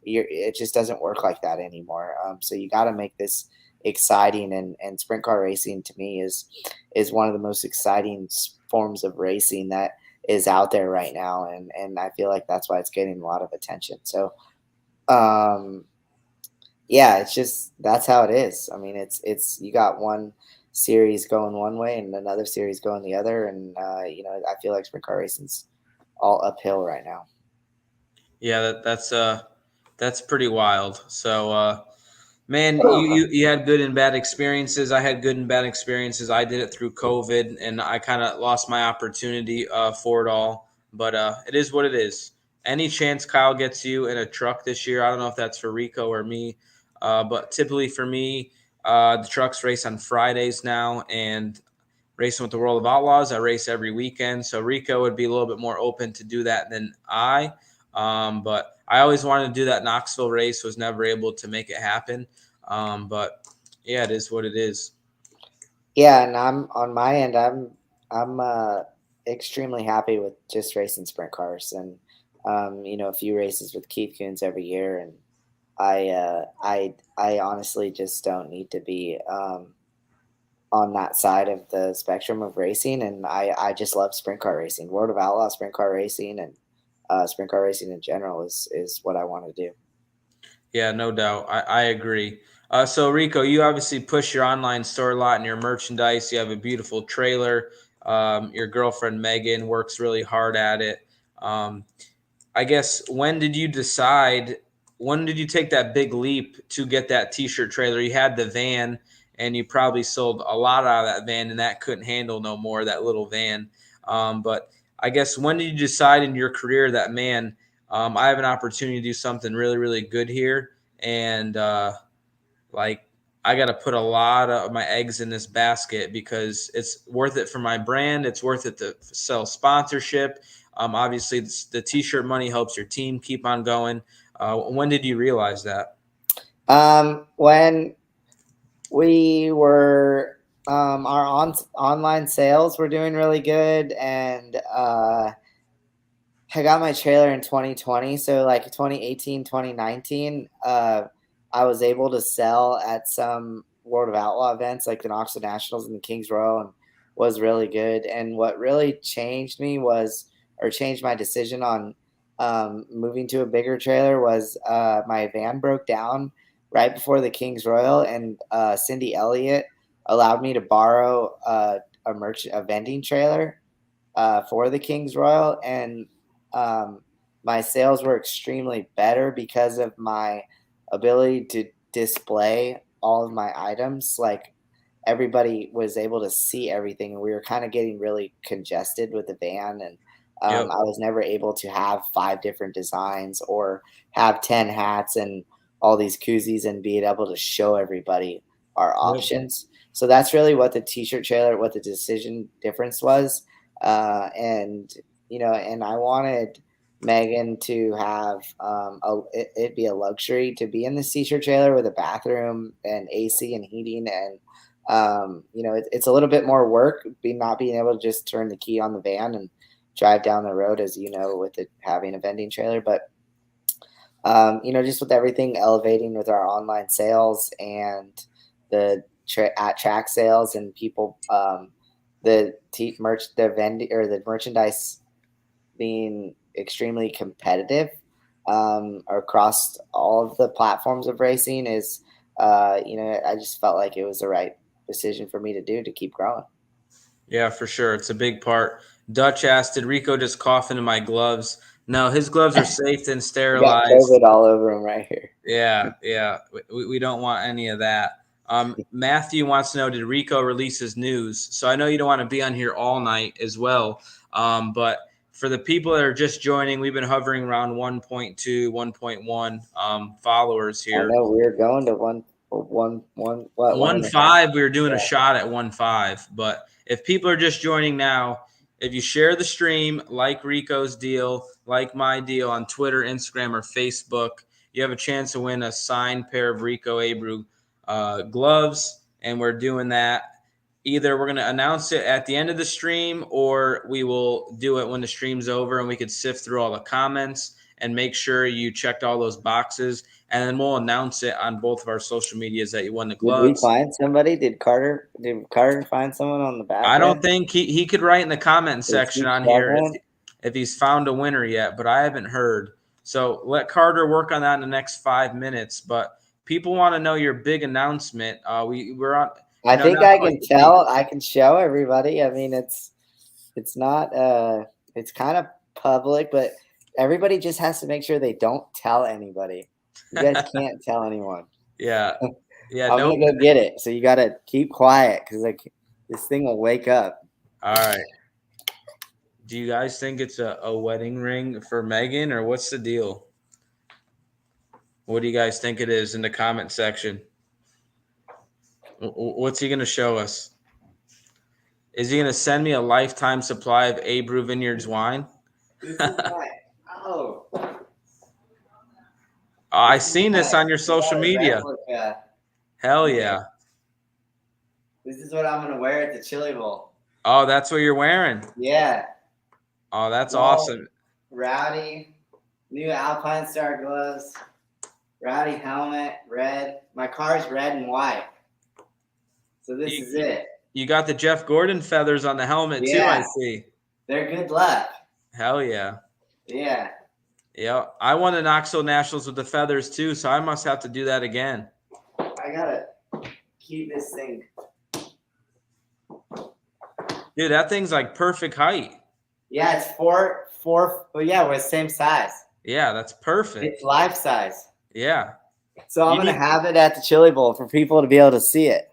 [SPEAKER 3] it just doesn't work like that anymore. So you got to make this exciting, and sprint car racing to me is one of the most exciting forms of racing that is out there right now, and I feel like that's why it's getting a lot of attention. So um yeah, it's just that's how it is. I mean, it's you got one series going one way and another series going the other, and I feel like sprint car racing's all uphill right now.
[SPEAKER 2] Yeah, that's pretty wild. So Man, you had good and bad experiences. I had good and bad experiences. I did it through COVID, and I kind of lost my opportunity for it all. But it is what it is. Any chance Kyle gets you in a truck this year, I don't know if that's for Rico or me, but typically for me, the trucks race on Fridays now, and racing with the World of Outlaws, I race every weekend. So Rico would be a little bit more open to do that than I. But I always wanted to do that Knoxville race, was never able to make it happen. But yeah, it is what it is.
[SPEAKER 3] Yeah, and I'm on my end. I'm extremely happy with just racing sprint cars, and a few races with Keith Coons every year, and I honestly just don't need to be on that side of the spectrum of racing, and I just love sprint car racing. World of Outlaw sprint car racing, and sprint car racing in general is what I want to do.
[SPEAKER 2] Yeah, no doubt. I agree. So Rico, you obviously push your online store a lot and your merchandise. You have a beautiful trailer. Your girlfriend Megan works really hard at it. Um, I guess when did you decide? When did you take that big leap to get that T-shirt trailer? You had the van, and you probably sold a lot out of that van, and that couldn't handle no more, that little van. But I guess when did you decide in your career that, man, I have an opportunity to do something really, really good here, and like I got to put a lot of my eggs in this basket because it's worth it for my brand. It's worth it to sell sponsorship. Obviously, the T-shirt money helps your team keep on going. When did you realize that?
[SPEAKER 3] When we were our online sales were doing really good, and I got my trailer in 2020. So like 2018, 2019, I was able to sell at some World of Outlaw events like the Knoxville Nationals and the Kings Royal, and was really good. And what really changed me changed my decision on moving to a bigger trailer was my van broke down right before the Kings Royal, and Cindy Elliott allowed me to borrow a vending trailer for the Kings Royal, and my sales were extremely better because of my ability to display all of my items. Like everybody was able to see everything, and we were kind of getting really congested with the van, and
[SPEAKER 2] Yep.
[SPEAKER 3] I was never able to have 5 different designs or have 10 hats and all these koozies and be able to show everybody our
[SPEAKER 2] Yep.
[SPEAKER 3] options. So that's really what the t-shirt trailer, what the decision difference was. And and I wanted Megan to have it'd be a luxury to be in the t-shirt trailer with a bathroom and AC and heating, and it's a little bit more work not being able to just turn the key on the van and drive down the road, as with it having a vending trailer. But just with everything elevating with our online sales and the at track sales and people, the the merchandise being extremely competitive across all of the platforms of racing is, I just felt like it was the right decision for me to do to keep growing.
[SPEAKER 2] Yeah, for sure. It's a big part. Dutch asked, did Rico just cough into my gloves? No, his gloves are safe and
[SPEAKER 3] I got
[SPEAKER 2] sterilized.
[SPEAKER 3] COVID all over him right here.
[SPEAKER 2] Yeah, yeah. We don't want any of that. Matthew wants to know, did Rico release his news? So I know you don't want to be on here all night as well. But for the people that are just joining, we've been hovering around 1.2, 1.1 followers
[SPEAKER 3] I
[SPEAKER 2] here.
[SPEAKER 3] know we're going to one and a half.
[SPEAKER 2] 1.5, we were doing a
[SPEAKER 3] Yeah.
[SPEAKER 2] shot at 1.5. But if people are just joining now, if you share the stream, like Rico's deal, like my deal on Twitter, Instagram, or Facebook, you have a chance to win a signed pair of Rico Abreu gloves. And we're doing that. Either we're going to announce it at the end of the stream, or we will do it when the stream's over and we could sift through all the comments and make sure you checked all those boxes. And then we'll announce it on both of our social medias that you won the
[SPEAKER 3] Did we
[SPEAKER 2] gloves.
[SPEAKER 3] find somebody? Did Carter find someone on the back
[SPEAKER 2] I don't
[SPEAKER 3] end?
[SPEAKER 2] think he could write in the comment
[SPEAKER 3] Is
[SPEAKER 2] section
[SPEAKER 3] he
[SPEAKER 2] on here
[SPEAKER 3] struggling?
[SPEAKER 2] if he's found a winner yet, but I haven't heard. So let Carter work on that in the next 5 minutes. But people want to know your big announcement. We're on.
[SPEAKER 3] I
[SPEAKER 2] Not
[SPEAKER 3] think
[SPEAKER 2] to
[SPEAKER 3] I
[SPEAKER 2] like
[SPEAKER 3] can
[SPEAKER 2] the
[SPEAKER 3] tell.
[SPEAKER 2] big.
[SPEAKER 3] I can show everybody. I mean, it's not it's kind of public, but everybody just has to make sure they don't tell anybody. You guys can't tell anyone.
[SPEAKER 2] Yeah. Yeah,
[SPEAKER 3] I'm
[SPEAKER 2] no.
[SPEAKER 3] gonna go get it. So you gotta keep quiet because like this thing will wake up.
[SPEAKER 2] All right. Do you guys think it's a wedding ring for Megan, or what's the deal? What do you guys think it is in the comment section? What's he going to show us? Is he going to send me a lifetime supply of Abreu Vineyards wine?
[SPEAKER 3] This is my oh.
[SPEAKER 2] I seen this on your
[SPEAKER 3] I got
[SPEAKER 2] social
[SPEAKER 3] a
[SPEAKER 2] media.
[SPEAKER 3] replica.
[SPEAKER 2] Hell yeah.
[SPEAKER 3] This is what I'm gonna wear at the Chili Bowl.
[SPEAKER 2] Oh, that's what you're wearing.
[SPEAKER 3] Yeah.
[SPEAKER 2] Oh, that's
[SPEAKER 3] Well,
[SPEAKER 2] awesome.
[SPEAKER 3] Rowdy, new Alpine Star gloves, Rowdy helmet, red. My car's red and white. So this is it.
[SPEAKER 2] You got the Jeff Gordon feathers on the helmet too, I see.
[SPEAKER 3] They're good luck.
[SPEAKER 2] Hell yeah.
[SPEAKER 3] Yeah.
[SPEAKER 2] Yeah. I won the Knoxville Nationals with the feathers too, so I must have to do that again.
[SPEAKER 3] I gotta keep this thing.
[SPEAKER 2] Dude, that thing's like perfect height.
[SPEAKER 3] Yeah, it's four. Well, yeah, we're the same size.
[SPEAKER 2] Yeah, that's perfect.
[SPEAKER 3] It's life size.
[SPEAKER 2] Yeah.
[SPEAKER 3] So I'm gonna have it at the Chili Bowl for people to be able to see it.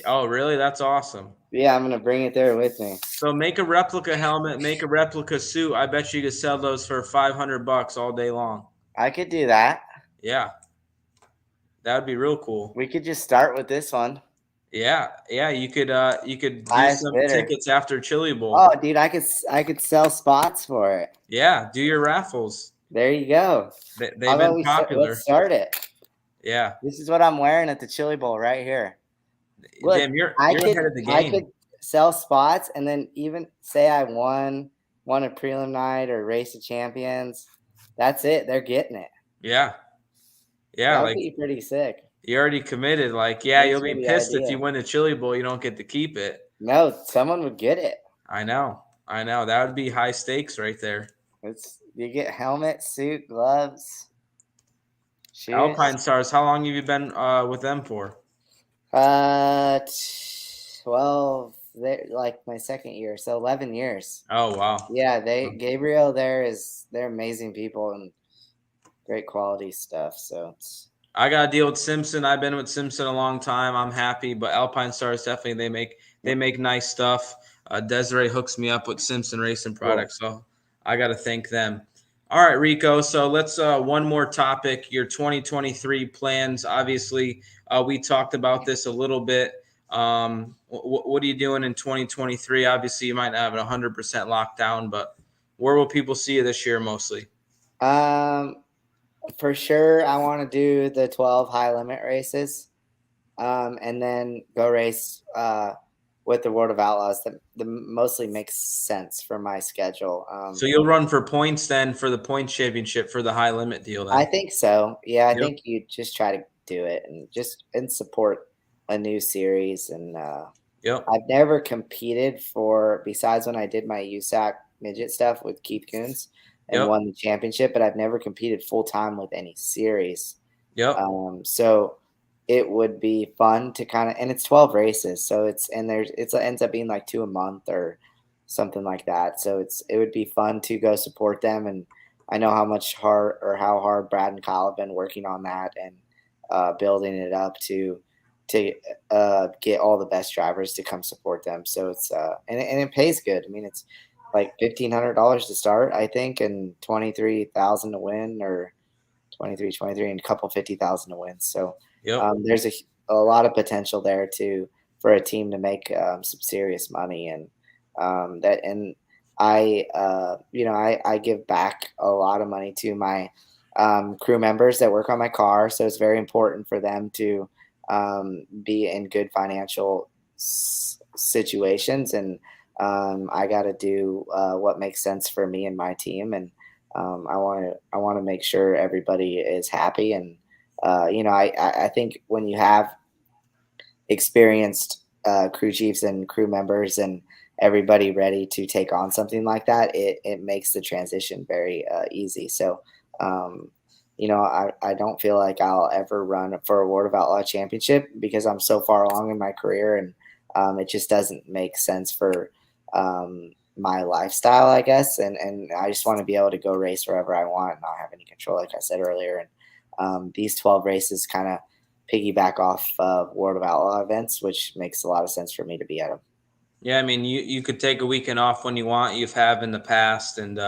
[SPEAKER 2] Oh, really? That's awesome.
[SPEAKER 3] Yeah, I'm gonna bring it there with me.
[SPEAKER 2] So make a replica helmet, make a replica suit. I bet you could sell those for $500 all day long.
[SPEAKER 3] I could do that.
[SPEAKER 2] Yeah. That would be real cool.
[SPEAKER 3] We could just start with this one.
[SPEAKER 2] Yeah, you could do
[SPEAKER 3] Highest
[SPEAKER 2] some
[SPEAKER 3] bidder.
[SPEAKER 2] tickets after Chili Bowl.
[SPEAKER 3] Oh, dude, I could sell spots for it.
[SPEAKER 2] Yeah, do your raffles.
[SPEAKER 3] There you go.
[SPEAKER 2] They've been popular.
[SPEAKER 3] Let's start it.
[SPEAKER 2] Yeah.
[SPEAKER 3] This is what I'm wearing at the Chili Bowl right here. Look,
[SPEAKER 2] Damn, you're ahead of the game.
[SPEAKER 3] I could sell spots and then even say I won a prelim night or race of champions. That's it. They're getting it.
[SPEAKER 2] Yeah. Yeah,
[SPEAKER 3] That would
[SPEAKER 2] like
[SPEAKER 3] be pretty sick.
[SPEAKER 2] you already committed. Like, yeah,
[SPEAKER 3] Thanks
[SPEAKER 2] you'll
[SPEAKER 3] for
[SPEAKER 2] be
[SPEAKER 3] the
[SPEAKER 2] pissed if
[SPEAKER 3] idea.
[SPEAKER 2] you win the Chili Bowl, you don't get to keep it.
[SPEAKER 3] No, someone would get it.
[SPEAKER 2] I know. That would be high stakes right there.
[SPEAKER 3] You get helmet, suit, gloves, shoes.
[SPEAKER 2] Alpine Stars, how long have you been with them for?
[SPEAKER 3] 12. Like my second year, so 11 years.
[SPEAKER 2] Oh wow.
[SPEAKER 3] Yeah, Gabriel they're amazing people and great quality stuff. So
[SPEAKER 2] I got to deal with Simpson. I've been with Simpson a long time. I'm happy, but Alpine Stars definitely they make nice stuff. Desiree hooks me up with Simpson Racing products, so I got to thank them. All right, Rico. So let's one more topic. Your 2023 plans. Obviously, we talked about this a little bit. What are you doing in 2023? Obviously, you might not have it 100% locked down, but where will people see you this year mostly?
[SPEAKER 3] For sure, I want to do the 12 high limit races, and then go race with the World of Outlaws. That mostly makes sense for my schedule.
[SPEAKER 2] So you'll run for points then for the points championship for the high limit deal then?
[SPEAKER 3] I think so. Yeah, I think you just try to do it and support a new series. And I've never competed besides when I did my USAC midget stuff with Keith Coons and won the championship, but I've never competed full time with any series. So it would be fun to and it's 12 races. So it ends up being like 2 a month or something like that. So it would be fun to go support them. And I know how hard Brad and Kyle have been working on that and building it up to get all the best drivers to come support them. So it's and it pays good. I mean, it's like $1,500 to start, I think, and 23,000 to win, or 23, and a couple 50,000 to win. So there's a lot of potential there for a team to make some serious money, and I give back a lot of money to my crew members that work on my car. So it's very important for them to be in good financial situations, and I got to do what makes sense for me and my team, and I want to make sure everybody is happy. And I think when you have experienced crew chiefs and crew members and everybody ready to take on something like that, it makes the transition very easy. So I don't feel like I'll ever run for a World of Outlaw championship because I'm so far along in my career, and it just doesn't make sense for my lifestyle, I guess. And I just want to be able to go race wherever I want and not have any control, like I said earlier. And these 12 races kind of piggyback off of World of Outlaw events, which makes a lot of sense for me to be at them.
[SPEAKER 2] Yeah, I mean, you could take a weekend off when you want. You've have in the past, and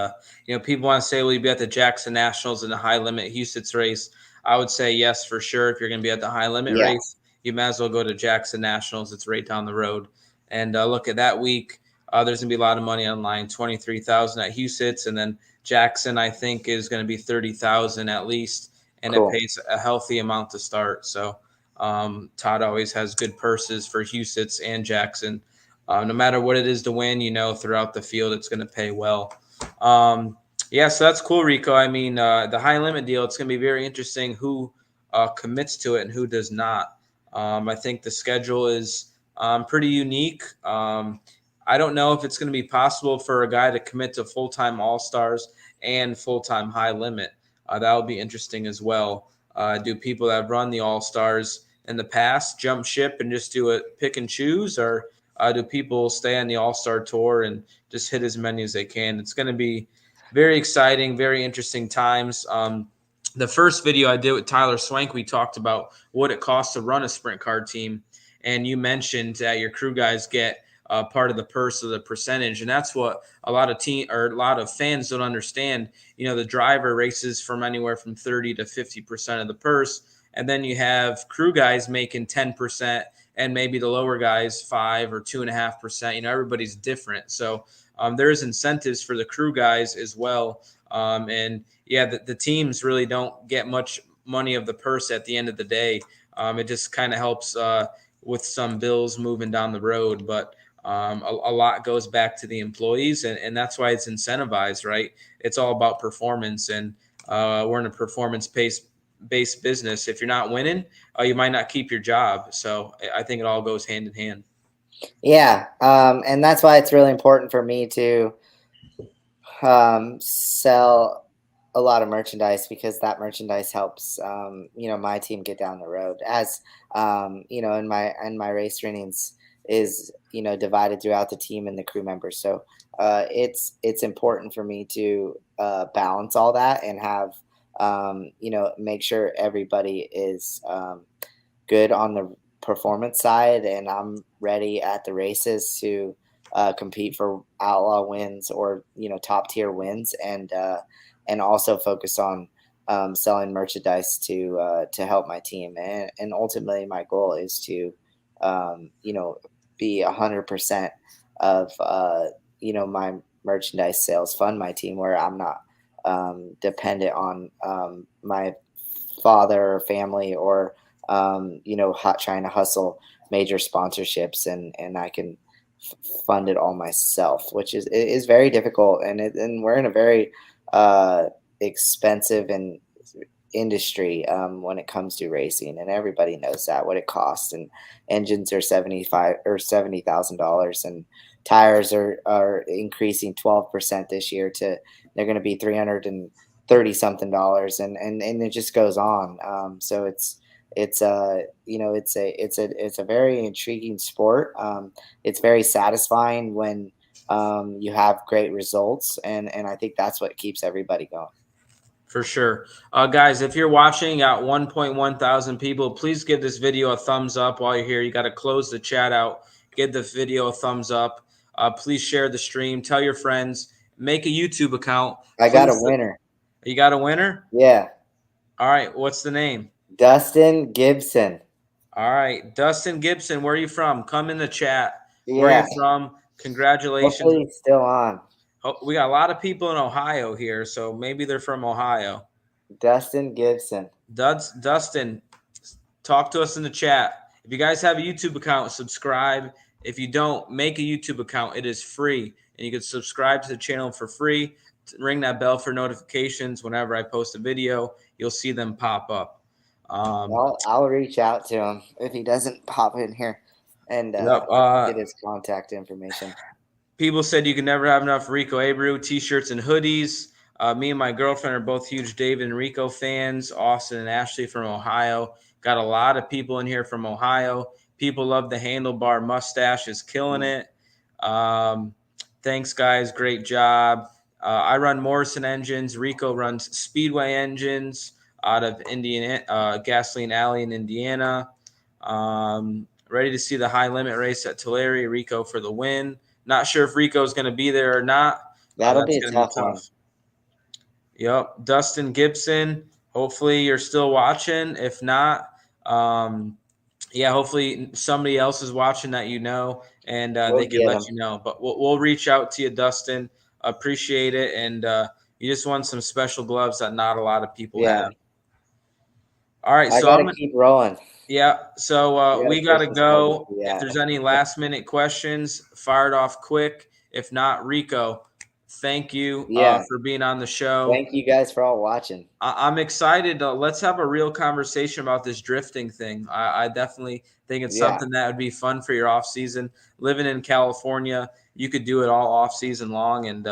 [SPEAKER 2] people want to say, "Will you be at the Jackson Nationals in the high limit Houston's race?" I would say yes for sure. If you're going to be at the high limit
[SPEAKER 3] Yeah,
[SPEAKER 2] race, you might as well go to Jackson Nationals. It's right down the road. And look at that week. There's going to be a lot of money online. 23,000 at Houston's, and then Jackson, I think, is going to be 30,000 at least, and it
[SPEAKER 3] cool.
[SPEAKER 2] pays a healthy amount to start. So Todd always has good purses for Houston's and Jackson. No matter what it is to win, throughout the field, it's going to pay well. Yeah, so that's cool, Rico. I mean, the high limit deal, it's going to be very interesting who commits to it and who does not. I think the schedule is pretty unique. I don't know if it's going to be possible for a guy to commit to full-time all-stars and full-time high limit. That would be interesting as well. Do people that have run the all-stars in the past jump ship and just do it pick and choose, or do people stay on the All-Star Tour and just hit as many as they can? It's going to be very exciting, very interesting times. The first video I did with Tyler Swank, we talked about what it costs to run a sprint car team, and you mentioned that your crew guys get part of the purse of the percentage, and that's what a lot of fans don't understand. The driver races from anywhere from 30 to 50% of the purse, and then you have crew guys making 10%, and maybe the lower guys 5 or 2.5%. Everybody's different, so there's incentives for the crew guys as well. And yeah, the teams really don't get much money of the purse at the end of the day. It just kind of helps with some bills moving down the road, but a lot goes back to the employees, and that's why it's incentivized, right? It's all about performance, and we're in a performance-based business. If you're not winning, you might not keep your job. So I think it all goes hand in hand.
[SPEAKER 3] Yeah, and that's why it's really important for me to sell a lot of merchandise, because that merchandise helps my team get down the road. As in my race trainings is divided throughout the team and the crew members. So it's important for me to balance all that and have make sure everybody is good on the performance side, and I'm ready at the races to compete for outlaw wins or top tier wins, and also focus on selling merchandise to help my team, and ultimately my goal is to be 100% of my merchandise sales fund my team, where I'm not dependent on my father or family, or trying to hustle major sponsorships, and I can fund it all myself, which is very difficult, and we're in a very expensive and industry when it comes to racing, and everybody knows that what it costs. And engines are $70,000, and tires are increasing 12% this year to they're going to be $330 something dollars, and it just goes on. So it's a very intriguing sport. It's very satisfying when you have great results, and I think that's what keeps everybody going.
[SPEAKER 2] For sure. Guys, if you're watching, got 1.1 thousand people, please give this video a thumbs up while you're here. You got to close the chat out. Give the video a thumbs up. Please share the stream. Tell your friends. Make a YouTube account.
[SPEAKER 3] I got a
[SPEAKER 2] Please.
[SPEAKER 3] winner.
[SPEAKER 2] You got a winner?
[SPEAKER 3] Yeah.
[SPEAKER 2] All right. What's the name?
[SPEAKER 3] Dustin Gibson.
[SPEAKER 2] All right. Dustin Gibson, where are you from? Come in the chat. Where are
[SPEAKER 3] Yeah.
[SPEAKER 2] you from? Congratulations.
[SPEAKER 3] Hopefully he's still on.
[SPEAKER 2] Oh, we got a lot of people in Ohio here, so maybe they're from Ohio.
[SPEAKER 3] Dustin Gibson.
[SPEAKER 2] Dustin, talk to us in the chat. If you guys have a YouTube account, subscribe. If you don't, make a YouTube account. It is free, and you can subscribe to the channel for free. Ring that bell for notifications. Whenever I post a video, you'll see them pop up.
[SPEAKER 3] I'll reach out to him if he doesn't pop in here, and get his contact information.
[SPEAKER 2] People said you can never have enough Rico Abreu t-shirts and hoodies. Me and my girlfriend are both huge David and Rico fans. Austin and Ashley from Ohio. Got a lot of people in here from Ohio. People love the handlebar mustache. Is killing it. Thanks, guys. Great job. I run Morrison engines. Rico runs Speedway engines. out of Indiana, Gasoline Alley in Indiana. Ready to see the high limit race at Tulare. Rico for the win. Not sure if Rico's going to be there or not.
[SPEAKER 3] That'll
[SPEAKER 2] That's
[SPEAKER 3] be a
[SPEAKER 2] going to be
[SPEAKER 3] tough one.
[SPEAKER 2] tough. Yep. Dustin Gibson. Hopefully you're still watching. If not, yeah, hopefully somebody else is watching that and
[SPEAKER 3] We'll
[SPEAKER 2] they can
[SPEAKER 3] get
[SPEAKER 2] let
[SPEAKER 3] him.
[SPEAKER 2] you know. But we'll reach out to you, Dustin. Appreciate it. And you just won some special gloves that not a lot of people
[SPEAKER 3] Yeah.
[SPEAKER 2] have. All right.
[SPEAKER 3] I
[SPEAKER 2] So
[SPEAKER 3] gotta keep rolling.
[SPEAKER 2] yeah. So
[SPEAKER 3] We
[SPEAKER 2] we
[SPEAKER 3] got
[SPEAKER 2] got
[SPEAKER 3] a
[SPEAKER 2] to
[SPEAKER 3] Christmas party to
[SPEAKER 2] go.
[SPEAKER 3] be
[SPEAKER 2] If
[SPEAKER 3] at.
[SPEAKER 2] there's any last minute questions, fire it off quick. If not, Rico, thank you
[SPEAKER 3] Yeah.
[SPEAKER 2] for being on the show.
[SPEAKER 3] Thank you guys for all watching.
[SPEAKER 2] I'm excited. Let's have a real conversation about this drifting thing. I definitely think it's
[SPEAKER 3] Yeah.
[SPEAKER 2] something that would be fun for your off season. Living in California, you could do it all off season long. And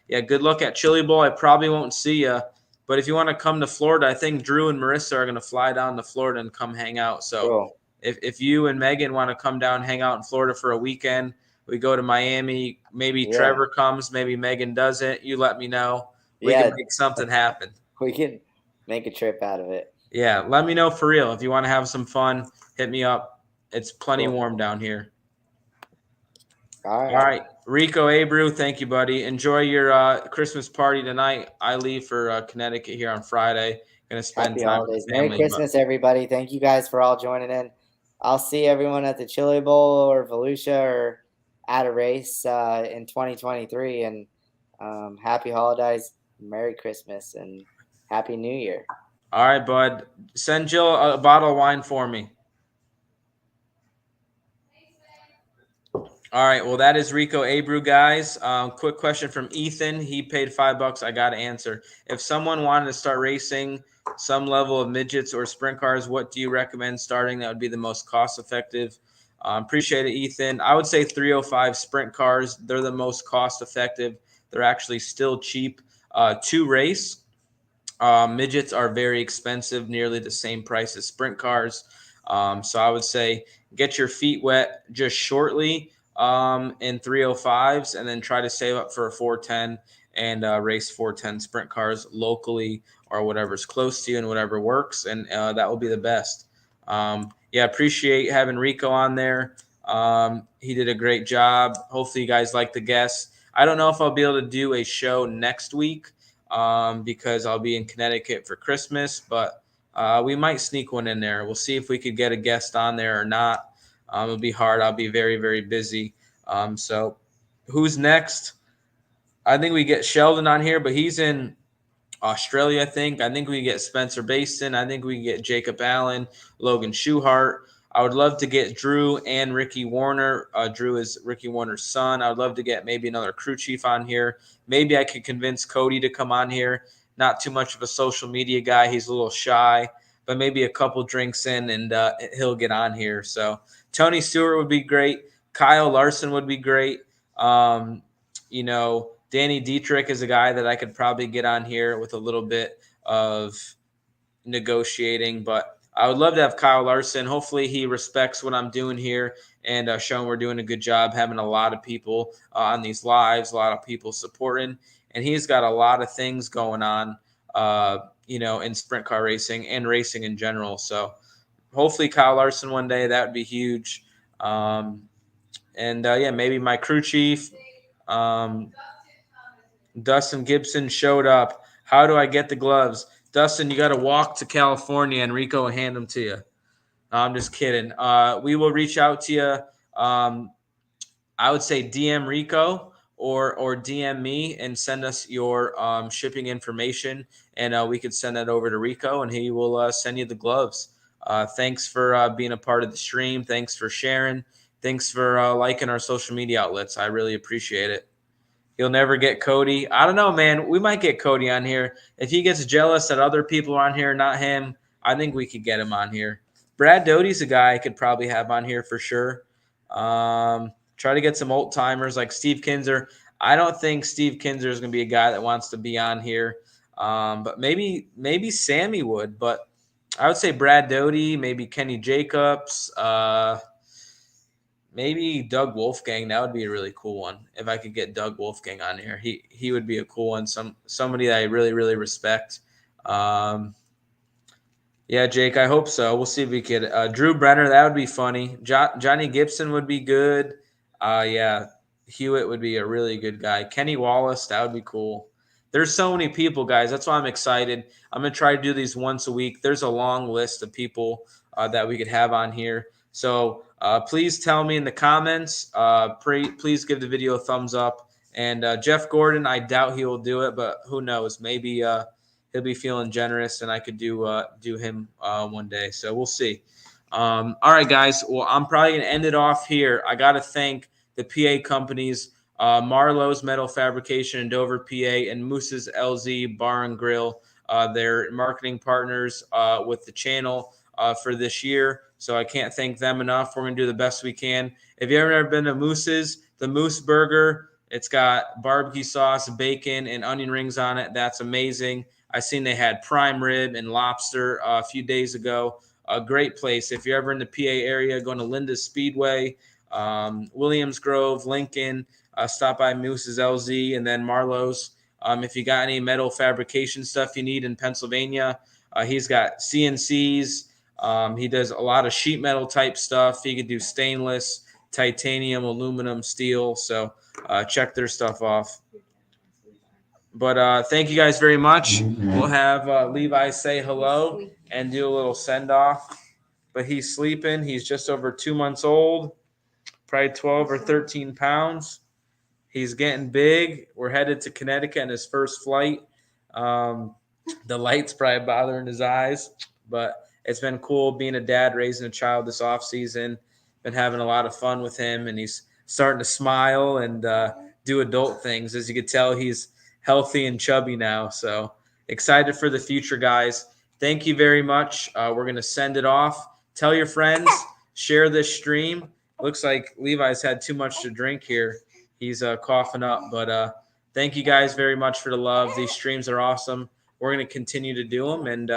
[SPEAKER 2] yeah, good luck at Chili Bowl. I probably won't see you, but if you want to come to Florida, I think Drew and Marissa are going to fly down to Florida and come hang out. So
[SPEAKER 3] Cool.
[SPEAKER 2] if you and Megan want to come down, hang out in Florida for a weekend, we go to Miami. Maybe
[SPEAKER 3] Yeah.
[SPEAKER 2] Trevor comes, maybe Megan doesn't. You let me know. We
[SPEAKER 3] Yeah.
[SPEAKER 2] can make something happen.
[SPEAKER 3] We can make a trip out of it.
[SPEAKER 2] Yeah, let me know for real. If you want to have some fun, hit me up. It's plenty
[SPEAKER 3] Cool.
[SPEAKER 2] warm down here.
[SPEAKER 3] All right.
[SPEAKER 2] All right. Rico Abreu, thank you, buddy. Enjoy your Christmas party tonight. I leave for Connecticut here on Friday. Going to spend
[SPEAKER 3] Happy
[SPEAKER 2] time with
[SPEAKER 3] holidays.
[SPEAKER 2] the
[SPEAKER 3] Merry
[SPEAKER 2] family.
[SPEAKER 3] Christmas, everybody. Thank you guys for all joining in. I'll see everyone at the Chili Bowl or Volusia or at a race in 2023. And happy holidays, Merry Christmas, and Happy New Year.
[SPEAKER 2] All right, bud. Send Jill a bottle of wine for me. All right. Well, that is Rico Abreu, guys. Quick question from Ethan. He paid $5. I got to answer. If someone wanted to start racing some level of midgets or sprint cars, what do you recommend starting? That would be the most cost effective. Appreciate it, Ethan. I would say 305 sprint cars. They're the most cost effective. They're actually still cheap to race. Midgets are very expensive, nearly the same price as sprint cars. So I would say get your feet wet just shortly in 305s and then try to save up for a 410 and race 410 sprint cars locally or whatever's close to you and whatever works. And that will be the best. Yeah, appreciate having Rico on there. He did a great job. Hopefully you guys like the guests. I don't know if I'll be able to do a show next week because I'll be in Connecticut for Christmas, but we might sneak one in there. We'll see if we could get a guest on there or not. It'll be hard. I'll be very, very busy. So who's next? I think we get Sheldon on here, but he's in Australia, I think. I think we get Spencer Baston. I think we get Jacob Allen, Logan Schuhart. I would love to get Drew and Ricky Warner. Drew is Ricky Warner's son. I would love to get maybe another crew chief on here. Maybe I could convince Cody to come on here. Not too much of a social media guy. He's a little shy, but maybe a couple drinks in and he'll get on here. So Tony Stewart would be great. Kyle Larson would be great. Danny Dietrich is a guy that I could probably get on here with a little bit of negotiating, but I would love to have Kyle Larson. Hopefully he respects what I'm doing here and showing we're doing a good job, having a lot of people on these lives, a lot of people supporting, and he's got a lot of things going on, in sprint car racing and racing in general. So hopefully Kyle Larson one day, that would be huge. Maybe my crew chief, Dustin Gibson showed up. How do I get the gloves? Dustin, you got to walk to California and Rico will hand them to you. No, I'm just kidding. We will reach out to you. I would say DM Rico or DM me and send us your shipping information, and we could send that over to Rico, and he will send you the gloves. Thanks for being a part of the stream. Thanks for sharing. Thanks for liking our social media outlets. I really appreciate it. You'll never get Cody. I don't know, man. We might get Cody on here. If he gets jealous that other people are on here, not him, I think we could get him on here. Brad Doty's a guy I could probably have on here for sure. Try to get some old timers like Steve Kinzer. I don't think Steve Kinzer is going to be a guy that wants to be on here. But maybe Sammy would. But I would say Brad Doty, maybe Kenny Jacobs, maybe Doug Wolfgang. That would be a really cool one. If I could get Doug Wolfgang on here, he would be a cool one. Somebody that I really, really respect. Yeah, Jake, I hope so. We'll see if we could. Drew Brenner, that would be funny. Johnny Gibson would be good. Yeah, Hewitt would be a really good guy. Kenny Wallace, that would be cool. There's so many people, guys. That's why I'm excited. I'm going to try to do these once a week. There's a long list of people that we could have on here. So please tell me in the comments. Please give the video a thumbs up. And Jeff Gordon, I doubt he will do it, but who knows? Maybe he'll be feeling generous, and I could do him one day. So we'll see. All right, guys. Well, I'm probably going to end it off here. I got to thank the PA companies, Marlowe's Metal Fabrication in Dover, PA, and Moose's LZ Bar and Grill. They're marketing partners with the channel for this year. So I can't thank them enough. We're going to do the best we can. If you've ever been to Moose's, the Moose Burger, it's got barbecue sauce, bacon, and onion rings on it. That's amazing. I seen they had prime rib and lobster a few days ago. A great place. If you're ever in the PA area, going to Linda's Speedway, Williams Grove, Lincoln, stop by Moose's LZ, and then Marlowe's. If you got any metal fabrication stuff you need in Pennsylvania, he's got CNCs. He does a lot of sheet metal type stuff. He could do stainless, titanium, aluminum, steel. So check their stuff off. But thank you guys very much. We'll have Levi say hello and do a little send-off. But he's sleeping. He's just over 2 months old, probably 12 or 13 pounds. He's getting big. We're headed to Connecticut in his first flight. The light's probably bothering his eyes. But it's been cool being a dad, raising a child this offseason. Been having a lot of fun with him, and he's starting to smile and do adult things. As you can tell, he's healthy and chubby now. So excited for the future, guys. Thank you very much. We're going to send it off. Tell your friends, share this stream. Looks like Levi's had too much to drink here. He's coughing up. But thank you guys very much for the love. These streams are awesome. We're going to continue to do them, and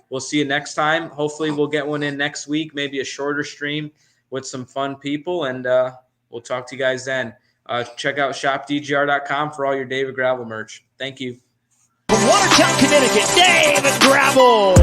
[SPEAKER 2] we'll see you next time. Hopefully we'll get one in next week, maybe a shorter stream with some fun people, and we'll talk to you guys then. Check out shopdgr.com for all your David Gravel merch. Thank you.
[SPEAKER 1] From Watertown, Connecticut, David Gravel.